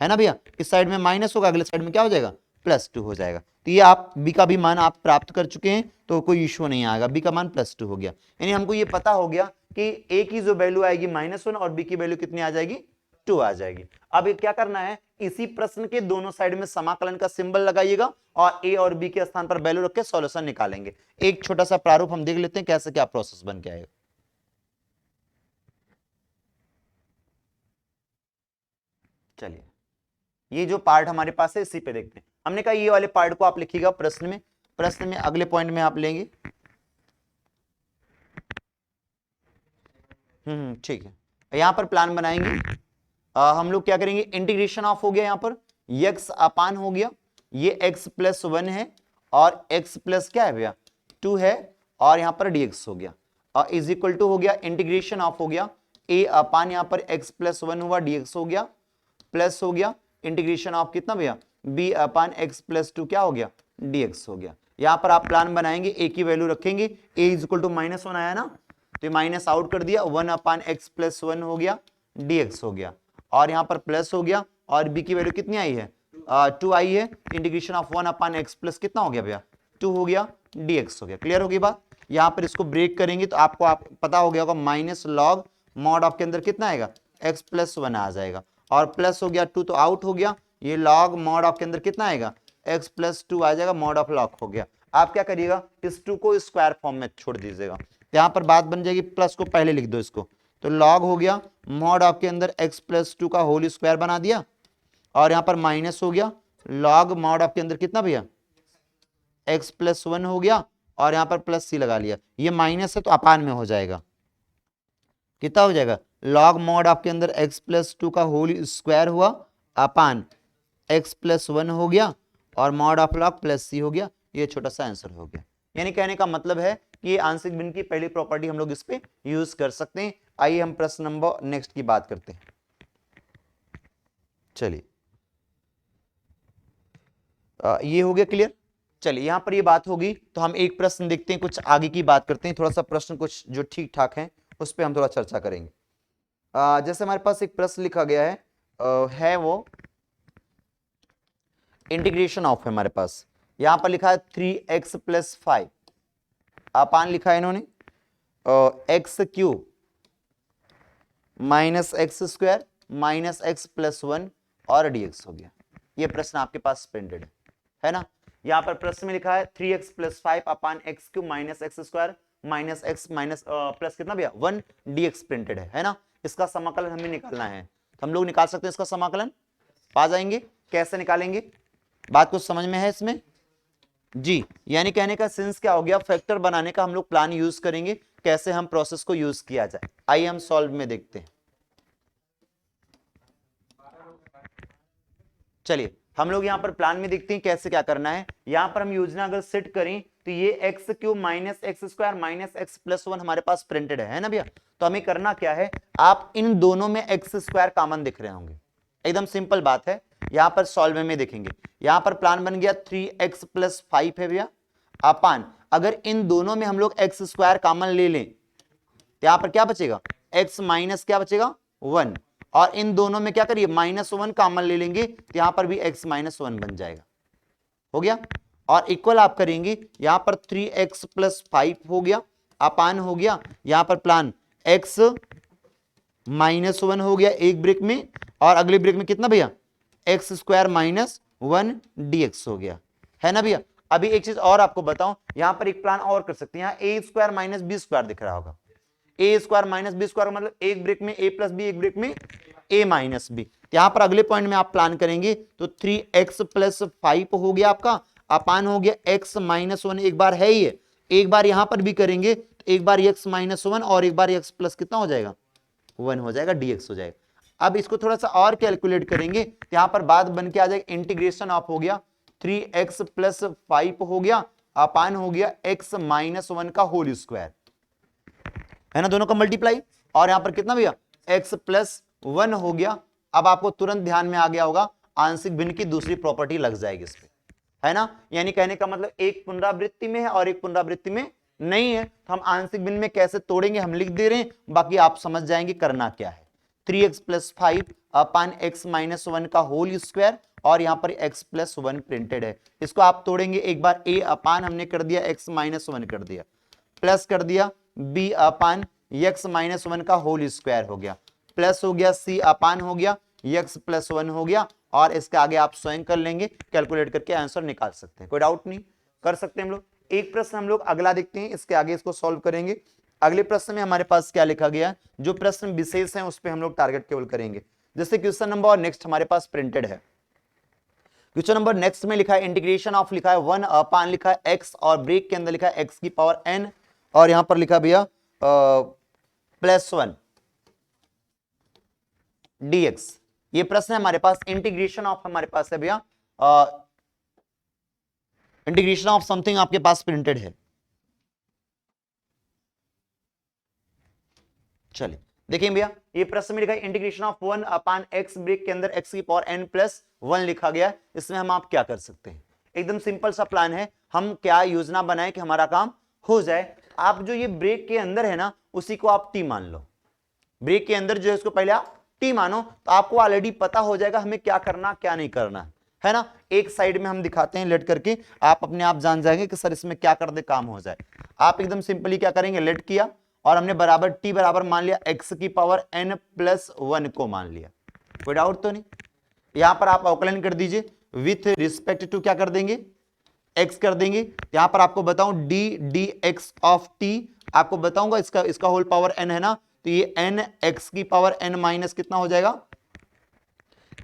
है ना भैया। इस साइड में माइनस होगा, अगले साइड में क्या हो जाएगा +2 हो जाएगा। तो ये आप b का भी मान आप प्राप्त कर चुके हैं तो कोई इश्यू नहीं आएगा, b का मान +2 हो गया। यानी हमको ये पता हो गया कि a की जो वैल्यू आएगी -1 और b की वैल्यू कितनी आ जाएगी 2 आ जाएगी। अब क्या करना है, इसी प्रश्न के दोनों साइड में समाकलन का सिंबल लगाइएगा और a और b के स्थान पर वैल्यू रख के सॉल्यूशन निकालेंगे। एक छोटा सा प्रारूप हम देख लेते हैं कैसे क्या प्रोसेस बन के आएगा। चलिए ये जो पार्ट हमारे पास है इसी पे देखते हैं। हमने कहा ये वाले पार्ट को आप लिखिएगा प्रश्न में अगले पॉइंट में आप लेंगे। ठीक है, यहां पर प्लान बनाएंगे। हम लोग क्या करेंगे, इंटीग्रेशन ऑफ हो गया, यहां पर x अपान हो गया, ये x प्लस 1 है और x प्लस क्या है भैया 2 है और यहां पर dx हो गया और इज इक्वल टू हो गया, इंटीग्रेशन ऑफ हो गया a अपान यहां पर x प्लस 1 हुआ dx हो गया प्लस हो गया इंटीग्रेशन ऑफ कितना भैया b अपान x प्लस 2 क्या हो गया dx हो गया। यहां पर आप प्लान बनाएंगे, a की वैल्यू रखेंगे, a इज इक्वल टू -1 आया ना तो माइनस आउट कर दिया, 1 अपान x प्लस 1 हो गया dx हो गया और यहां पर प्लस हो गया और b की वैल्यू कितनी आई है 2 आई है, integration of 1 upon x plus कितना हो गया भैया 2 हो गया dx हो गया। क्लियर होगी बात। यहां पर इसको ब्रेक करेंगे तो आपको पता हो गया होगा माइनस लॉग मॉड ऑफ के अंदर कितना आएगा x प्लस 1 आ जाएगा, और प्लस हो गया 2 तो आउट हो गया, ये लॉग मॉड ऑफ के अंदर कितना आएगा x प्लस 2 आ जाएगा, मॉड ऑफ लॉग हो गया। आप क्या करिएगा, इस 2 को स्क्वायर फॉर्म में छोड़ दीजिएगा, यहां पर बात बन जाएगी, प्लस को पहले लिख दो इसको, तो लॉग हो गया मॉड ऑफ के अंदर x प्लस 2 का होल स्क्वायर बना दिया, और यहां पर माइनस हो गया लॉग मॉड ऑफ के अंदर कितना भैया x प्लस 1 हो गया, और यहां पर प्लस सी लगा लिया, ये माइनस है तो अपान में हो जाएगा, कितना हो जाएगा लॉग मॉड ऑफ के अंदर x प्लस 2 का होल स्क्वायर हुआ अपान x प्लस 1 हो गया, और मॉड ऑफ लॉग प्लस सी हो गया, ये छोटा सा आंसर हो गया। यानी कहने का मतलब है कि ये आंशिक भिन्न की पहली प्रॉपर्टी हम लोग इस पे यूज कर सकते हैं। आइए हम प्रश्न नंबर नेक्स्ट की बात करते हैं। चलिए ये हो गया क्लियर। चलिए यहां पर ये बात होगी तो हम एक प्रश्न देखते हैं, कुछ आगे की बात करते हैं, थोड़ा सा प्रश्न कुछ जो ठीक ठाक है उस पर हम थोड़ा चर्चा करेंगे। जैसे हमारे पास एक प्रश्न लिखा गया है वो इंटीग्रेशन ऑफ है हमारे पास, यहां पर लिखा है 3x प्लस 5 अपान लिखा है इन्होंने x cube minus x square minus x plus 1 और dx हो गया। ये प्रश्न आपके पास प्रिंटेड है ना। यहां पर प्रश्न में लिखा है 3x plus 5 upon x cube minus x square minus x minus plus कितना भैया 1 dx प्रिंटेड है ना। इसका समाकलन हमें निकालना है, तो हम लोग निकाल सकते हैं इसका समाकलन, पा जाएंगे। कैसे निकालेंगे, बात कुछ समझ में है इसमें जी। यानी कहने का सेंस क्या हो गया, फैक्टर बनाने का हम लोग प्लान यूज करेंगे, कैसे हम प्रोसेस को यूज किया जाए। आइए हम सॉल्व में देखते हैं। चलिए हम लोग यहां पर प्लान में देखते हैं कैसे क्या करना है। यहां पर हम योजना अगर सेट करें तो ये x cube minus x square minus x plus 1 हमारे पास प्रिंटेड है ना भैया। तो हमें करना क्या है, आप इन दोनों में एक्स स्क्वायर कॉमन दिख रहे होंगे, एकदम सिंपल बात है। यहां पर सॉल्व में देखेंगे, यहां पर प्लान बन गया 3x प्लस 5 है भैया अपान, अगर इन दोनों में हम लोग एक्स स्क्वायर कॉमन ले लें तो यहां पर क्या बचेगा x माइनस क्या बचेगा 1, और इन दोनों में क्या करिए -1 कॉमन ले लेंगे तो यहां पर भी x माइनस 1 बन जाएगा, हो गया। और इक्वल आप करेंगे, यहां पर 3x प्लस 5 हो गया अपान हो गया, यहां पर प्लान x माइनस 1 हो गया एक ब्रेक में, और अगले ब्रेक में कितना भैया एक्स स्क्वायर माइनस 1 dx हो गया, है ना भैया। अभी एक चीज और आपको बताऊं, यहां पर एक प्लान और कर सकते हैं, यहां ए स्क्वायर माइनस बी स्क्वायर दिख रहा होगा, ए स्क्वायर माइनस बी स्क्वायर मतलब एक ब्रेक में ए प्लस बी, एक ब्रेक में ए माइनस बी। यहां पर अगले पॉइंट में आप प्लान करेंगे तो 3x प्लस 5 हो गया आपका अपान हो गया x माइनस 1, एक बार है ही है, एक बार यहां पर भी करेंगे तो एक बार x माइनस 1 और एक बार x प्लस कितना हो जाएगा 1 हो जाएगा, dx हो जाएगा। अब इसको थोड़ा सा और कैलकुलेट करेंगे तो यहां पर बात बन के आ जाएगा इंटीग्रेशन ऑफ हो गया 3x प्लस 5 हो गया अपान हो गया x माइनस 1 का होल स्क्वायर, है ना, दोनों का मल्टीप्लाई, और यहां पर कितना भैया x प्लस 1 हो गया। अब आपको तुरंत ध्यान में आ गया होगा आंशिक भिन्न की दूसरी प्रॉपर्टी लग जाएगी इस पे, है ना। यानी कहने का मतलब एक पुनरावृत्ति में है और एक पुनरावृत्ति में नहीं है, तो हम आंशिक भिन्न में कैसे तोड़ेंगे हम लिख दे रहे हैं, बाकी आप समझ जाएंगे करना क्या है। 3x प्लस 5 अपान x माइनस 1 का होल स्क्वायर, और यहां पर x प्लस 1 प्रिंटेड है, इसको आप तोड़ेंगे, एक बार a अपान हमने कर दिया x माइनस 1 कर दिया, प्लस कर दिया b अपान x माइनस 1 का होल स्क्वायर हो गया, प्लस हो गया c अपान हो गया x प्लस 1 हो गया, और इसके आगे आप स्वयं कर लेंगे, कैलकुलेट करके आंसर निकाल सकते हैं, कोई डाउट नहीं, कर सकते हैं हम लोग। एक प्रश्न हम लोग अगला देखते हैं, इसके आगे इसको सॉल्व करेंगे। अगले प्रश्न में हमारे पास क्या लिखा गया, जो प्रश्न विशेष है उस पर हम लोग टारगेट केवल करेंगे। जैसे क्वेश्चन नंबर नेक्स्ट हमारे पास प्रिंटेड है, क्वेश्चन नंबर नेक्स्ट में लिखा है इंटीग्रेशन ऑफ लिखा है 1 अपान लिखा है x, और ब्रेक के अंदर लिखा है x की पावर n, और यहां पर लिखा भैया प्लस 1 dx। ये प्रश्न है हमारे पास, इंटीग्रेशन ऑफ हमारे पास है भैया, इंटीग्रेशन ऑफ समथिंग आपके पास प्रिंटेड है। चलिए देखिए भैया, ये प्रश्न में लिखा है integration of 1 upon x, bracket के अंदर x की पावर n प्लस 1 लिखा गया। इसमें हम आप क्या कर सकते हैं, एकदम सिंपल सा प्लान है, हम क्या योजना बनाए कि हमारा काम हो जाए। आप जो ये ब्रेक के अंदर है ना उसी को आप टी मान लो, ब्रेक के अंदर जो है इसको पहले आप टी मानो, तो आपको ऑलरेडी पता हो जाएगा हमें क्या करना क्या नहीं करना, है ना। एक साइड में हम दिखाते हैं लेट करके, आप अपने आप जान जाएंगे कि सर इसमें क्या कर दे काम हो जाए। आप एकदम सिंपली क्या करेंगे, लेट किया और हमने बराबर t बराबर मान लिया x की पावर n प्लस 1 को मान लिया। कोई डाउट तो नहीं? यहां पर आप अवकलन कर दीजिए विथ रिस्पेक्ट टू क्या कर देंगे, x कर देंगे। यहां पर आपको बताऊं डी एक्स ऑफ टी, आपको बताऊंगा इसका होल पावर n है ना, तो ये n x की पावर n माइनस कितना हो जाएगा,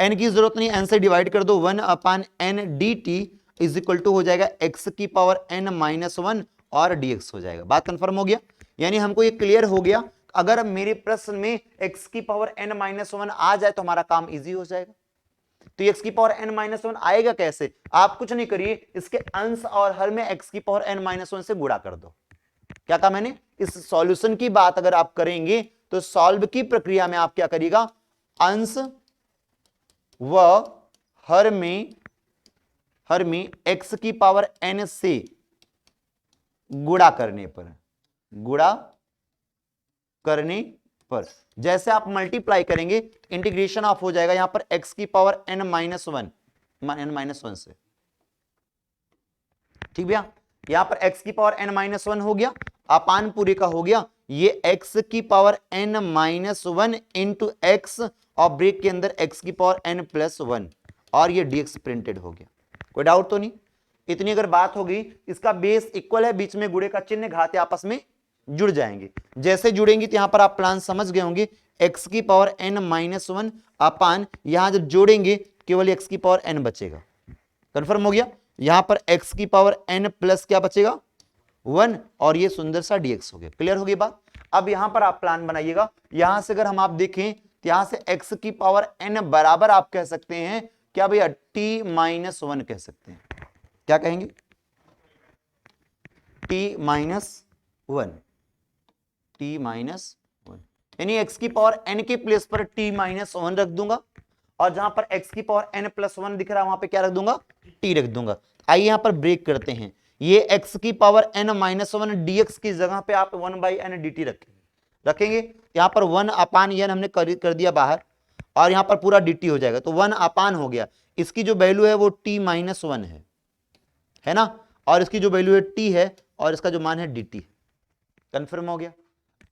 n की जरूरत नहीं, n से डिवाइड कर दो, 1 upon n d t is equal to हो जाएगा x की पावर n माइनस 1 और dx हो जाएगा। बात कंफर्म हो गया? यानी हमको ये क्लियर हो गया, अगर मेरे प्रश्न में x की पावर n माइनस 1 आ जाए तो हमारा काम इजी हो जाएगा। तो x की पावर n माइनस 1 आएगा कैसे? आप कुछ नहीं करिए, इसके अंश और हर में x की पावर n माइनस 1 से गुणा कर दो। क्या कहा मैंने? इस सॉल्यूशन की बात अगर आप करेंगे तो सॉल्व की प्रक्रिया में आप क्या करिएगा, अंश व हर में x की पावर n से गुणा करने पर जैसे आप मल्टीप्लाई करेंगे इंटीग्रेशन ऑफ हो जाएगा यहां पर x की पावर n माइनस 1 से। ठीक भैया, यहां पर x की पावर n माइनस 1 हो गया, अपान पूरे का हो गया, ये x की power n minus 1 into x और ब्रेक के अंदर x की पावर n प्लस 1 और ये dx प्रिंटेड हो गया। कोई डाउट तो नहीं? इतनी अगर बात होगी, इसका बेस इक्वल है, बीच में गुणे का चिन्ह, घाते आपस में जुड़ जाएंगे। जैसे जुड़ेंगे तो यहां पर आप प्लान समझ गए होंगे, x की पावर n माइनस 1 अपान, यहां जब जोड़ेंगे केवल x की पावर n बचेगा। कंफर्म हो गया? यहां पर x की पावर n प्लस क्या बचेगा, 1 और ये सुंदर सा dx हो गया। क्लियर होगी बात? अब यहां पर आप प्लान बनाइएगा, यहां से अगर हम आप देखें तो यहां से x की पावर n बराबर आप कह सकते हैं क्या भैया, t माइनस 1 कह सकते हैं। क्या कहेंगे? t माइनस 1, यानी x की पावर n के प्लेस पर t माइनस 1 रख दूंगा और जहां पर x की पावर n प्लस 1 दिख रहा है वहां पे क्या रख दूंगा, t रख दूंगा। आइए यहां पर ब्रेक करते हैं, ये x की पावर n माइनस 1 dx की जगह पे आप 1 बाई n dt रखेंगे। यहां पर 1 अपान n हमने कर दिया बाहर और यहां पर पूरा dt हो जाएगा, तो 1 अपान हो गया, इसकी जो वैल्यू है वो t माइनस 1 है ना, और इसकी जो वैल्यू है t है और इसका जो मान है dt। कंफर्म हो गया?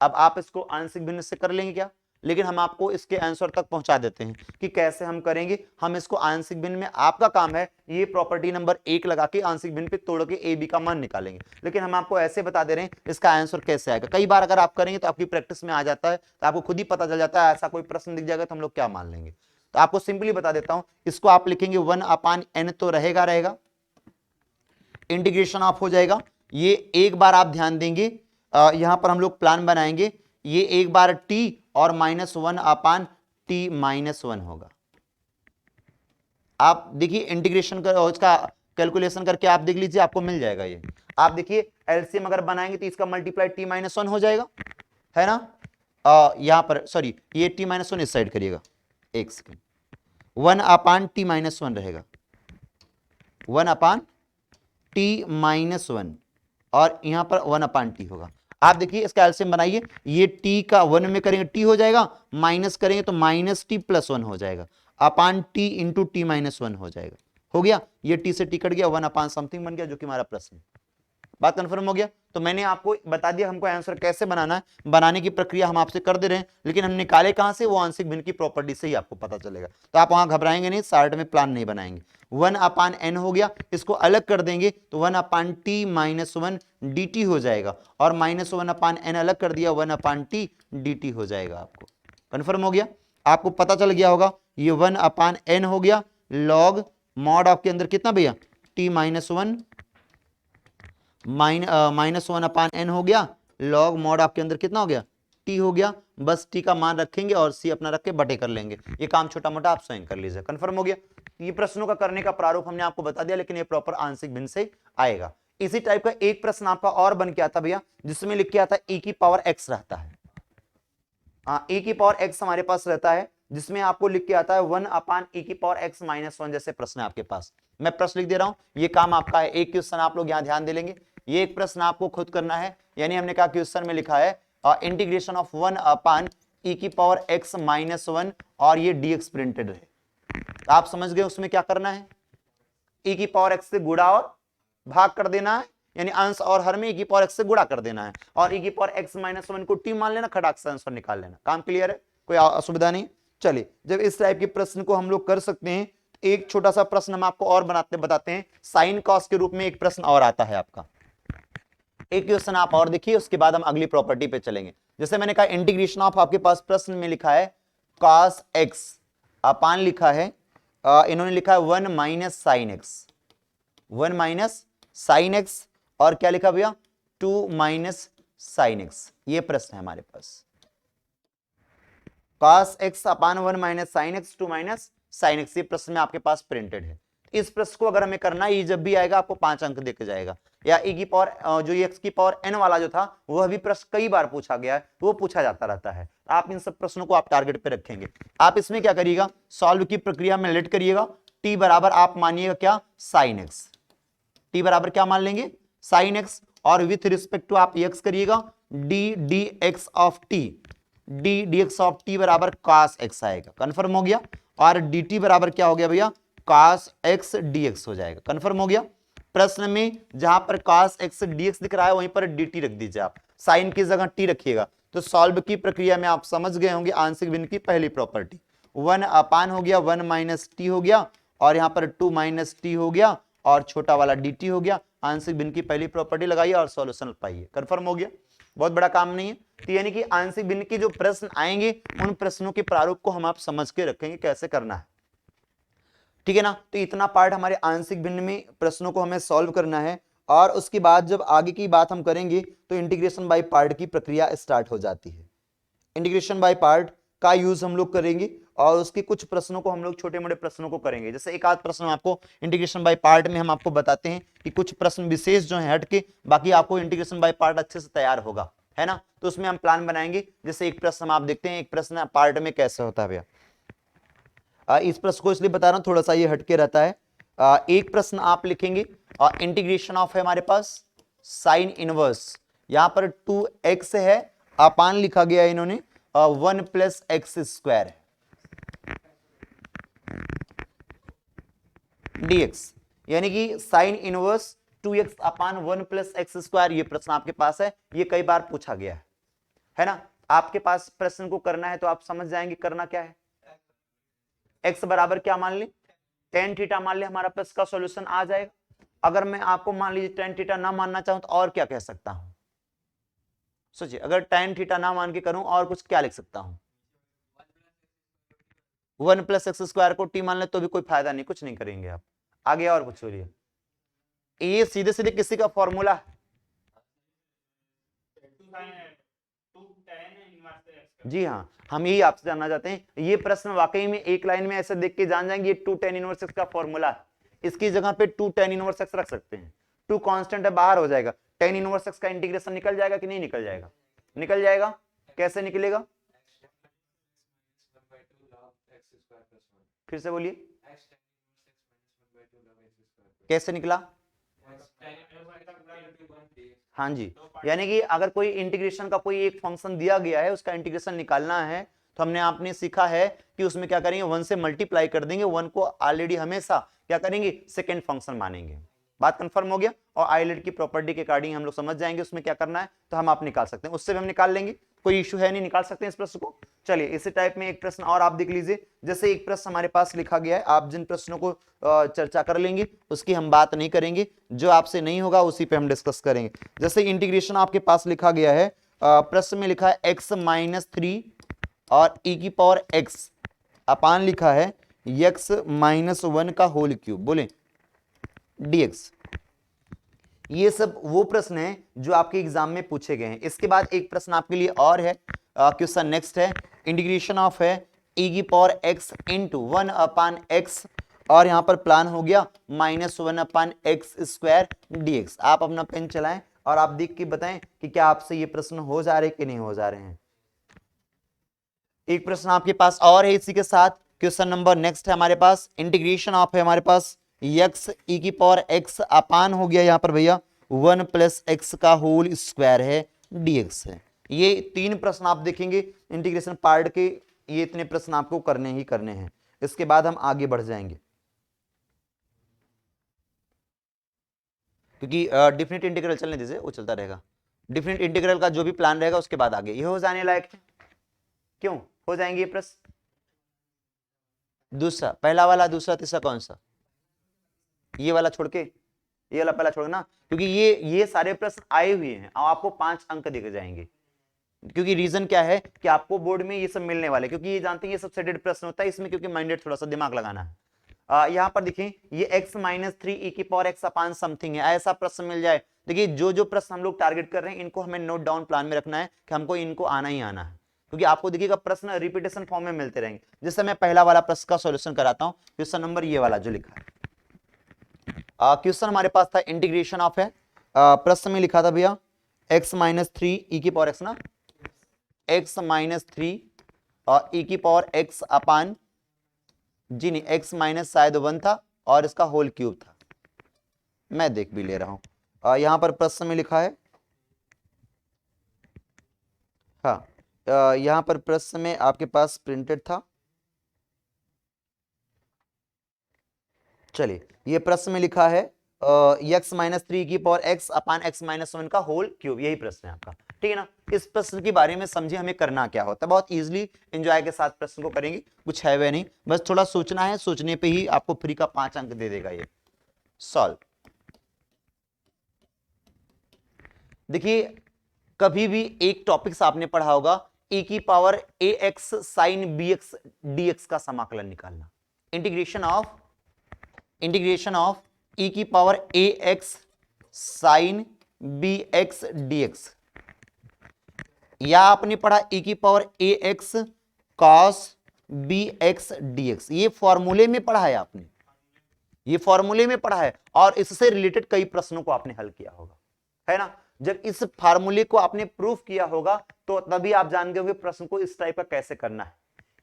अब आप इसको आंशिक भिन्न से कर लेंगे क्या, लेकिन हम आपको इसके आंसर तक पहुंचा देते हैं कि कैसे हम करेंगे। हम इसको आंशिक भिन्न में, आपका काम है ये प्रॉपर्टी नंबर 1 लगा के आंशिक भिन्न पे तोड़ के ए बी का मान निकालेंगे, लेकिन हम आपको ऐसे बता दे रहे हैं इसका आंसर कैसे आएगा। कई बार अगर आप करेंगे तो आपकी प्रैक्टिस में आ जाता है, तो आपको खुद ही पता चल जाता है, ऐसा कोई प्रश्न दिख जाएगा तो हम लोग क्या मान लेंगे। तो आपको सिंपली बता देता हूं, इसको आप लिखेंगे 1 अपान n तो रहेगा, इंटीग्रेशन ऑफ हो जाएगा, ये एक बार आप ध्यान देंगे, यहां पर हम लोग प्लान बनाएंगे, ये एक बार t और माइनस 1 अपान t माइनस 1 होगा। आप देखिए इंटीग्रेशन कर और इसका कैलकुलेशन करके आप देख लीजिए, आपको मिल जाएगा ये। आप देखिए एलसीएम अगर बनाएंगे तो इसका मल्टीप्लाई t माइनस 1 हो जाएगा, है ना। यहां पर सॉरी, ये t माइनस 1 इस साइड करिएगा, एक सेकेंड, 1 अपान t माइनस 1 रहेगा, 1 अपान t माइनस 1 और यहां पर 1 अपान t होगा। आप देखिए इसका एलसीएम बनाइए, ये t का 1 में करेंगे t हो जाएगा, माइनस करेंगे तो माइनस t प्लस 1 हो जाएगा, अपान t इंटू टी माइनस 1 हो जाएगा। हो गया, ये t से t कट गया, 1 अपान समथिंग बन गया, जो कि हमारा प्रश्न है। बात कंफर्म हो गया? तो मैंने आपको बता दिया हमको आंसर कैसे बनाना है, बनाने की प्रक्रिया हम आपसे कर दे रहे हैं, लेकिन हम निकाले कहां से, वो आंशिक भिन्न की प्रॉपर्टी से ही आपको पता चलेगा। तो आप वहां घबराएंगे नहीं, शार्ट में प्लान नहीं बनाएंगे। 1 अपान n हो गया, इसको अलग कर देंगे तो 1 अपान टी माइनस 1 dt हो जाएगा, और माइनस 1 अपान n अलग कर दिया, 1 अपान टी dt हो जाएगा। आपको कंफर्म हो गया? आपको पता चल गया होगा, ये 1 अपान n हो गया, लॉग मॉड ऑफ के अंदर कितना भैया, t minus 1 minus 1 upon n हो गया, लॉग मॉड आपके अंदर कितना हो गया, t हो गया। बस t का मान रखेंगे और c अपना रख के बटे कर लेंगे, ये काम छोटा मोटा आप स्वयं कर लीजिए। कंफर्म हो गया? ये प्रश्नों का करने का प्रारूप हमने आपको बता दिया, लेकिन ये प्रॉपर आंशिक भिन्न से आएगा। इसी टाइप का एक प्रश्न आपका और बन के आता भैया, जिसमें लिख के आता e की पावर x रहता है। हाँ, e की पावर x हमारे पास रहता है, जिसमें आपको लिख के आता है 1 अपान e की पावर x माइनस 1 जैसे प्रश्न है आपके पास। मैं प्रश्न लिख दे रहा हूं, ये काम आपका है। एक क्वेश्चन आप लोग यहां ध्यान दे लेंगे, ये एक प्रश्न आपको खुद करना है, यानी हमने कहा क्वेश्चन में लिखा है इंटीग्रेशन ऑफ 1 अपान e की पावर x माइनस 1 और ये dx प्रिंटेड है। तो आप समझ गए उसमें क्या करना है, e की पावर x से गुणा और भाग कर देना है, यानी अंश और हर में e की पावर x से गुणा कर देना है और e की पावर x माइनस 1 को t मान लेना, खटाक से आंसर निकाल लेना। काम क्लियर है, कोई असुविधा नहीं। चलिए, जब इस टाइप के प्रश्न को हम लोग कर सकते हैं, एक छोटा सा प्रश्न हम आपको और बताते हैं। साइन कॉस के रूप में एक प्रश्न और आता है आपका, एक क्वेश्चन आप और देखिए, उसके बाद हम अगली प्रॉपर्टी पे चलेंगे। जैसे मैंने कहा इंटीग्रेशन ऑफ, आपके पास प्रश्न में लिखा है cos x अपान लिखा है, इन्होंने लिखा है 1 minus sine x, 1 minus sine x, और क्या लिखा भैया 2 माइनस साइन एक्स। ये प्रश्न है हमारे पास, cos x अपान 1 minus sine x 2 minus sine x. ये प्रश्न में आपके पास प्रिंटेड है। इस प्रश्न को अगर हमें करना है, ये जब भी आएगा आपको 5 अंक देके जाएगा, या e की पावर जो x की पावर n वाला जो था वह भी प्रश्न कई बार पूछा गया है, वो पूछा जाता रहता है। आप इन सब प्रश्नों को आप टारगेट पे रखेंगे। आप इसमें क्या करिएगा, सॉल्व की प्रक्रिया में लेट करिएगा, t बराबर आप मानिएगा क्या, साइन एक्स, t बराबर क्या मान लेंगे, साइन एक्स, और विथ रिस्पेक्ट टू आप x करिएगा d dx of t, d dx of t बराबर cos x आएगा, कंफर्म हो गया। और dt बराबर क्या हो गया भैया, cos x dx हो जाएगा, कंफर्म हो गया। प्रश्न में जहां पर cos x dx दिख रहा है वहीं पर dt रख दीजिए, आप साइन की जगह t रखिएगा। तो सॉल्व की प्रक्रिया में आप समझ गए होंगे आंशिक भिन्न की पहली प्रॉपर्टी, 1 अपान हो गया 1 माइनस टी हो गया, और यहां पर 2 माइनस टी हो गया, और छोटा वाला dt हो गया। आंशिक भिन्न की पहली प्रॉपर्टी लगाइए और सॉल्यूशन पाइए, कंफर्म हो गया। बहुत बड़ा काम नहीं है। तो यानी कि आंशिक भिन्न के जो प्रश्न आएंगे उन प्रश्नों के प्रारूप को हम आप समझ के रखेंगे कैसे करना है, ठीक है ना। तो इतना पार्ट हमारे आंशिक भिन्न में प्रश्नों को हमें सॉल्व करना है, और उसके बाद जब आगे की बात हम करेंगे तो इंटीग्रेशन बाय पार्ट की प्रक्रिया स्टार्ट हो जाती है। इंटीग्रेशन बाय पार्ट का यूज हम लोग करेंगे, और उसके कुछ प्रश्नों को हम लोग छोटे मोटे प्रश्नों को करेंगे। जैसे एक आध प्रश्न आपको इंटीग्रेशन बाय पार्ट में हम आपको बताते हैं कि कुछ प्रश्न विशेष जो है हटके, बाकी आपको इंटीग्रेशन बाय पार्ट अच्छे से तैयार होगा, है ना। तो उसमें हम प्लान बनाएंगे। जैसे एक प्रश्न हम आप देखते हैं, एक प्रश्न पार्ट में कैसे होता है भैया, इस प्रश्न को इसलिए बता रहा हूं थोड़ा सा ये हटके रहता है। एक प्रश्न आप लिखेंगे, और इंटीग्रेशन ऑफ है हमारे पास साइन इनवर्स, यहां पर 2x है, अपान लिखा गया है इन्होंने 1 प्लस एक्स स्क्वायर dx, यानी कि साइन इनवर्स 2x अपान 1 प्लस एक्स स्क्वायर। ये प्रश्न आपके पास है, ये कई बार पूछा गया है ना। आपके पास प्रश्न को करना है तो आप समझ जाएंगे करना क्या है। x बराबर क्या मान ले, tan थीटा मान ले, हमारा प्रश्न का सॉल्यूशन आ जाएगा। अगर मैं आपको मान लीजिए tan थीटा ना मानना चाहूं तो और क्या कह सकता हूं, सोचिए, अगर tan थीटा ना मान के करूं और कुछ क्या लिख सकता हूं, 1 प्लस एक्स स्क्वायर को t मान ले तो भी कोई फायदा नहीं, कुछ नहीं करेंगे आप। आगे और कुछ बोलिए, ये सीधे सीधे किसी का फॉर्मूला है। जी हाँ, हम यही आपसे जानना चाहते हैं। ये प्रश्न वाकई में एक लाइन में ऐसे देख के जान जाएंगे, ये 2 tan इनवर्स एक्स का फॉर्मूला है। इसकी जगह पे 2 tan इनवर्स एक्स रख सकते हैं, 2 कांस्टेंट है, बाहर हो जाएगा। tan इनवर्स एक्स का इंटीग्रेशन निकल जाएगा कि नहीं निकल जाएगा, निकल जाएगा। कैसे निकलेगा, फिर से बोलिए, कैसे निकला। हाँ जी, यानी कि अगर कोई इंटीग्रेशन का कोई एक फंक्शन दिया गया है, उसका इंटीग्रेशन निकालना है, तो हमने आपने सीखा है कि उसमें क्या करेंगे, 1 से मल्टीप्लाई कर देंगे, 1 को ऑलरेडी हमेशा क्या करेंगे, सेकंड फंक्शन मानेंगे। बात कंफर्म हो गया। और आइलेट की प्रॉपर्टी के अकॉर्डिंग हम लोग समझ जाएंगे उसमें क्या करना है, तो हम आप निकाल सकते हैं, उससे भी हम निकाल लेंगे, कोई इशू है नहीं, निकाल सकते हैं इस प्रश्न को। चलिए, इसी टाइप में एक प्रश्न और आप देख लीजिए। जैसे एक प्रश्न हमारे पास लिखा गया है, आप जिन प्रश्नों को चर्चा कर लेंगे उसकी हम बात नहीं करेंगे, जो आपसे नहीं होगा उसी पे हम डिस्कस करेंगे। जैसे इंटीग्रेशन आपके पास लिखा गया है, प्रश्न में लिखा है x माइनस 3 और e की पावर x अपान लिखा है x माइनस 1 का होल क्यूब, बोले dx। ये सब वो प्रश्न है जो आपके एग्जाम में पूछे गए हैं। इसके बाद एक प्रश्न आपके लिए और है, क्वेश्चन नेक्स्ट है, इंटीग्रेशन ऑफ है e की power x into 1 upon x, और यहां पर प्लान हो गया -1 अपान एक्स स्क्वायर dx। आप अपना पेन चलाएं और आप देख के बताएं कि क्या आपसे ये प्रश्न हो जा रहे कि नहीं हो जा रहे हैं। एक प्रश्न आपके पास और है इसी के साथ, क्वेश्चन नंबर नेक्स्ट है हमारे पास, इंटीग्रेशन ऑफ है हमारे पास x e की पावर x अपान हो गया यहां पर भैया 1 प्लस एक्स का होल स्क्वायर है dx है। ये 3 प्रश्न आप देखेंगे इंटीग्रेशन पार्ट के, ये इतने प्रश्न आपको करने ही करने हैं। इसके बाद हम आगे बढ़ जाएंगे। क्योंकि डिफिनिट इंटीग्रल चलने दीजिए, वो चलता रहेगा। डिफिनिट इंटीग्रल का जो भी प्लान रहेगा उसके बाद आगे ये हो जाने लायक है। क्यों हो जाएंगे ये प्रश्न? दूसरा, पहला वाला, दूसरा, तीसरा कौन सा? ये वाला छोड़ के, ये वाला पहला छोड़ ना, क्योंकि ये सारे प्रश्न आए हुए हैं और आपको 5 अंक दिए जाएंगे। क्योंकि रीजन क्या है कि आपको बोर्ड में ये सब मिलने वाले, क्योंकि ये जानते हैं ये सब सेटेड प्रश्न होता है इसमें, क्योंकि माइंडेड थोड़ा सा दिमाग लगाना है। यहाँ पर देखिए ये x माइनस 3e⁻x अपान समथिंग है, ऐसा प्रश्न मिल जाए। देखिए जो प्रश्न हम लोग टारगेट कर रहे हैं इनको हमें नोट डाउन प्लान में रखना है कि हमको इनको आना ही आना है, क्योंकि आपको देखिएगा प्रश्न रिपीटेशन फॉर्म में मिलते रहेंगे। जैसे मैं पहला वाला प्रश्न का सॉल्यूशन कराता हूं, क्वेश्चन नंबर ये वाला जो लिखा है, क्वेश्चन हमारे पास था इंटीग्रेशन ऑफ है, प्रश्न में लिखा था भैया x माइनस 3e⁻x ना, x माइनस 3 और e⁻x अपान जी नहीं, x माइनस शायद 1 था और इसका होल क्यूब था, मैं देख भी ले रहा हूं। यहां पर प्रश्न में लिखा है, हाँ यहां पर प्रश्न में आपके पास प्रिंटेड था, चलिए ये प्रश्न में लिखा है x माइनस 3e⁻x अपान x माइनस 1 का होल क्यूब, यही प्रश्न है आपका, ठीक है ना। इस प्रश्न के बारे में समझिए हमें करना क्या होता है, बहुत इजीली एंजॉय के साथ प्रश्न को करेंगे, कुछ है वह नहीं, बस थोड़ा सोचना है, सोचने पे ही आपको फ्री का 5 अंक दे देगा ये। सॉल्व, देखिए कभी भी एक टॉपिक्स आपने पढ़ा होगा e⁻ax sin bx dx का समाकलन निकालना, integration of e⁻ax sin bx dx, या आपने पढ़ा e⁻ax cos bx dx, ये फॉर्मूले में पढ़ा है आपने, ये फॉर्मूले में पढ़ा है और इससे रिलेटेड कई प्रश्नों को आपने हल किया होगा, है ना। जब इस फार्मूले को आपने प्रूफ किया होगा तो तभी आप जान गए होंगे प्रश्न को इस टाइप का कैसे करना है।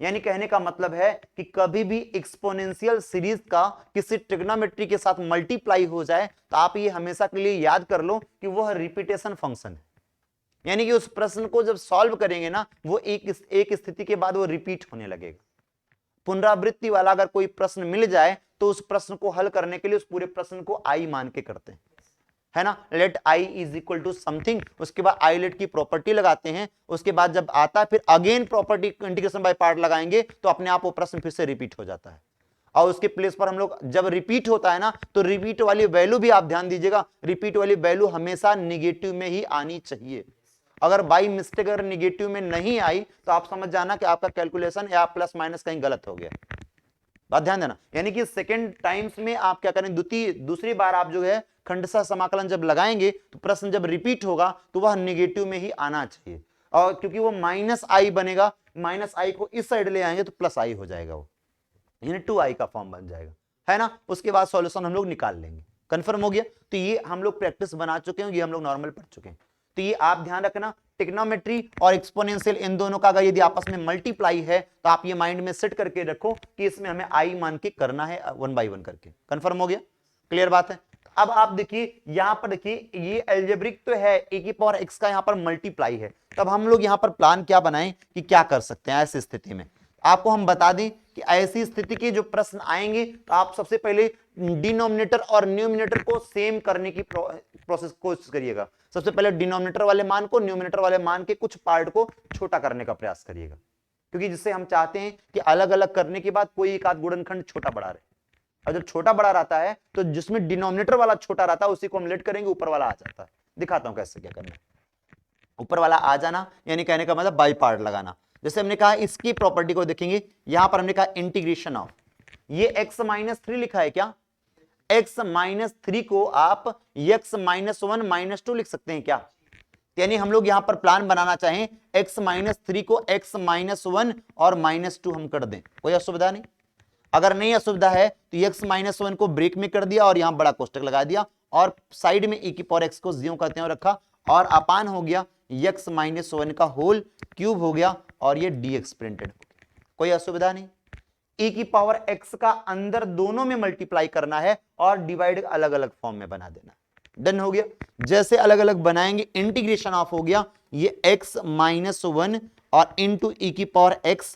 यानी कहने का मतलब है कि कभी भी एक्सपोनेंशियल सीरीज का किसी ट्रिग्नोमेट्री के साथ मल्टीप्लाई हो जाए तो आप ये हमेशा के लिए याद कर लो कि वह रिपीटेशन फंक्शन है, यानी कि उस प्रश्न को जब सॉल्व करेंगे ना वो एक स्थिति के बाद वो रिपीट होने लगेगा। पुनरावृत्ति वाला अगर कोई प्रश्न मिल जाए तो उस प्रश्न को हल करने के लिए उस पूरे प्रश्न को आई मान के करते हैं, है ना। Let I is equal to something, उसके बाद आई लेट की प्रॉपर्टी लगाते हैं, उसके बाद जब आता है फिर again property integration by part लगाएंगे तो अपने आप वो प्रश्न फिर से रिपीट हो जाता है। और उसके प्लेस पर हम लोग जब रिपीट होता है ना तो रिपीट वाली वैल्यू भी आप ध्यान दीजिएगा, रिपीट वाली वैल्यू हमेशा निगेटिव में ही आनी चाहिए। अगर बाई मिस्टेक अगर निगेटिव में नहीं आई तो आप समझ जाना कि आपका कैलकुलेशन या प्लस माइनस कहीं गलत हो गया, बात ध्यान देना। यानी कि सेकंड टाइम्स में आप क्या करें, दूसरी बार आप जो है खंडशः समाकलन जब लगाएंगे तो प्रश्न जब रिपीट होगा तो वह नेगेटिव में ही आना चाहिए, और क्योंकि वो माइनस आई बनेगा, माइनस आई को इस साइड ले आएंगे तो प्लस आई हो जाएगा, वो यानी 2i का फॉर्म बन जाएगा, है ना। उसके बाद सॉल्यूशन हम लोग निकाल लेंगे, कंफर्म हो गया। तो ये हम लोग प्रैक्टिस बना चुके हैं, ये हम लोग नॉर्मल पढ़ चुके हैं। तो ये आप ध्यान रखना, ट्रिग्नोमेट्री और एक्सपोनेंशियल इन दोनों का अगर यदि आपस में मल्टीप्लाई है तो आप ये माइंड में सेट करके रखो कि इसमें हमें आई मान के करना है 1 बाय 1 करके, कंफर्म हो गया, क्लियर बात है। अब आप देखिए यहां पर, देखिए ये एल्जेब्रिक तो है, e⁻x का यहां पर मल्टीप्लाई है, तब हम लोग यहां पर प्लान क्या बनाएं कि क्या कर सकते हैं ऐसी स्थिति में। आपको हम बता दें कि ऐसी स्थिति के जो प्रश्न आएंगे तो आप सबसे पहले डिनोमिनेटर और न्यूमिनेटर को सेम करने की प्रोसेस कोशिश करिएगा। सबसे पहले डिनोमिनेटर वाले मान को न्यूमिनेटर वाले मान के कुछ पार्ट को छोटा करने का प्रयास करिएगा, क्योंकि जिससे हम चाहते हैं कि अलग अलग करने के बाद कोई एक आध गुणनखंड छोटा बड़ा रहे, और जब छोटा बड़ा रहता है तो जिसमें डिनोमिनेटर वाला छोटा रहता है उसी को हम लेट करेंगे, ऊपर वाला आ जाता है। दिखाता हूं कैसे क्या करना है। ऊपर वाला आ जाना यानी कहने का मतलब बाई पार्ट लगाना। जैसे हमने कहा इसकी प्रॉपर्टी को देखेंगे, यहां पर हमने कहा इंटीग्रेशन ऑफ, ये x माइनस 3 लिखा है क्या, x माइनस 3 को आप x माइनस 1 माइनस 2 लिख सकते हैं क्या। यानी हम लोग यहां पर प्लान बनाना चाहें x माइनस 3 को x माइनस 1 और माइनस 2 हम कर दें, कोई असुविधा नहीं। अगर नहीं असुविधा है तो x माइनस 1 को ब्रेक में कर दिया और यहां बड़ा कोष्टक लगा दिया और साइड में e⁻x को ज्यों का त्यों रखा और अपान हो गया x माइनस 1 का होल क्यूब हो गया और ये dx प्रिंटेड हो गया, कोई असुविधा नहीं। e⁻x का अंदर दोनों में मल्टीप्लाई करना है और डिवाइड अलग अलग फॉर्म में बना देना, डन हो गया। जैसे अलग अलग बनाएंगे इंटीग्रेशन ऑफ हो गया ये x माइनस 1 और इंटू e⁻x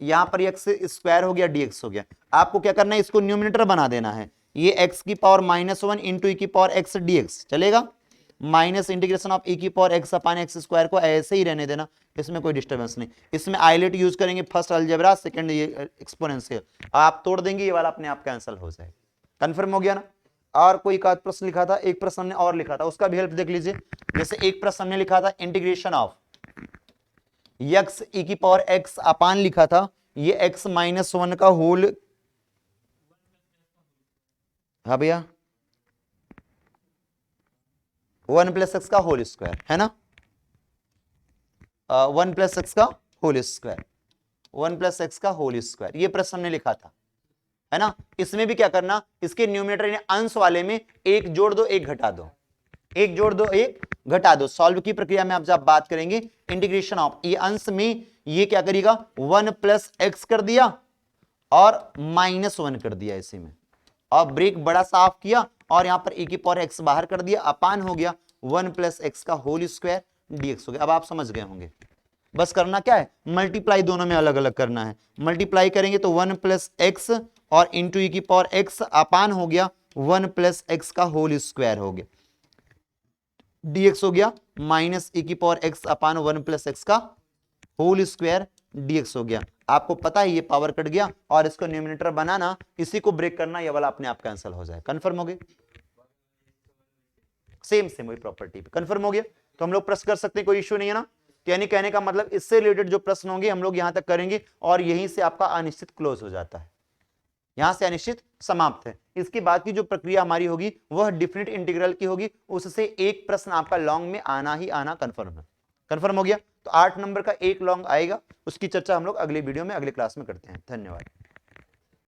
यहां पर एक्स स्क्वायर हो गया, dx हो गया। आपको क्या करना है, इसको न्यूमिनेटर बना देना है। ये x की पावर -1 इंटू ई की पावर x dx चलेगा, माइनस इंटीग्रेशन ऑफ ई की पावर एक्स अपान एक्स स्क्वायर को ऐसे ही रहने देना, इसमें कोई डिस्टर्बेंस नहीं। इसमें आइलेट यूज करेंगे, फर्स्ट अलजेब्रा, सेकंड ये एक्सपोनेंशियल, आप तोड़ देंगे, ये वाला अपने आप कैंसिल हो जाएगा। कंफर्म हो गया ना। और कोई एक प्रश्न लिखा था, एक प्रश्न हमने और लिखा था, उसका भी हेल्प देख लीजिए। जैसे एक प्रश्न हमने लिखा था इंटीग्रेशन ऑफ एक्स ई की पावर एक्स अपान लिखा था, ये x -1 का होल, हाँ भैया 1 + x का होल स्क्वायर है ना, 1 + x का होल स्क्वायर, 1 + x का होल स्क्वायर, ये प्रश्न हमने लिखा था, है ना। इसमें भी क्या करना, इसके न्यूमरेटर यानी अंश वाले में एक जोड़ दो एक घटा दो, एक जोड़ दो एक घटा दो। सॉल्व की प्रक्रिया में आप जब बात करेंगे इंटीग्रेशन ऑफ, ये अंश में ये क्या करेगा 1 + x कर दिया और -1 कर दिया इसी में, और ब्रेक बड़ा साफ किया और यहां पर e की पावर x बाहर कर दिया, अपान हो गया 1 + x का होल स्क्वायर dx हो गया। अब आप समझ गए होंगे, बस करना क्या है, मल्टीप्लाई दोनों में अलग अलग करना है। मल्टीप्लाई करेंगे तो 1 + x और इंटू ई की पावर x अपान हो गया 1 + x का होल स्क्वायर हो गया, dx हो गया माइनस e की पावर x अपान 1 + x का होल स्क्वायर dx हो गया। आपको पता है ये पावर कट गया, और इसको न्यूमिनेटर बनाना, इसी को ब्रेक करना, ये वाला अपने आप कैंसिल हो जाए। कंफर्म हो गया, सेम वही प्रॉपर्टी पे कंफर्म हो गया। तो हम लोग प्रश्न कर सकते हैं, कोई इश्यू नहीं है ना। यानी कहने का मतलब इससे रिलेटेड जो प्रश्न होंगे हम लोग यहां तक करेंगे, और यहीं से आपका अनिश्चित क्लोज हो जाता है, यहां से अनिश्चित समाप्त है। इसके बाद की जो प्रक्रिया हमारी होगी वह डिफिनिट इंटीग्रल की होगी, उससे एक प्रश्न आपका लॉन्ग में आना ही आना कंफर्म है। कंफर्म हो गया। तो 8 नंबर का एक लॉन्ग आएगा, उसकी चर्चा हम लोग अगले वीडियो में अगले क्लास में करते हैं। धन्यवाद।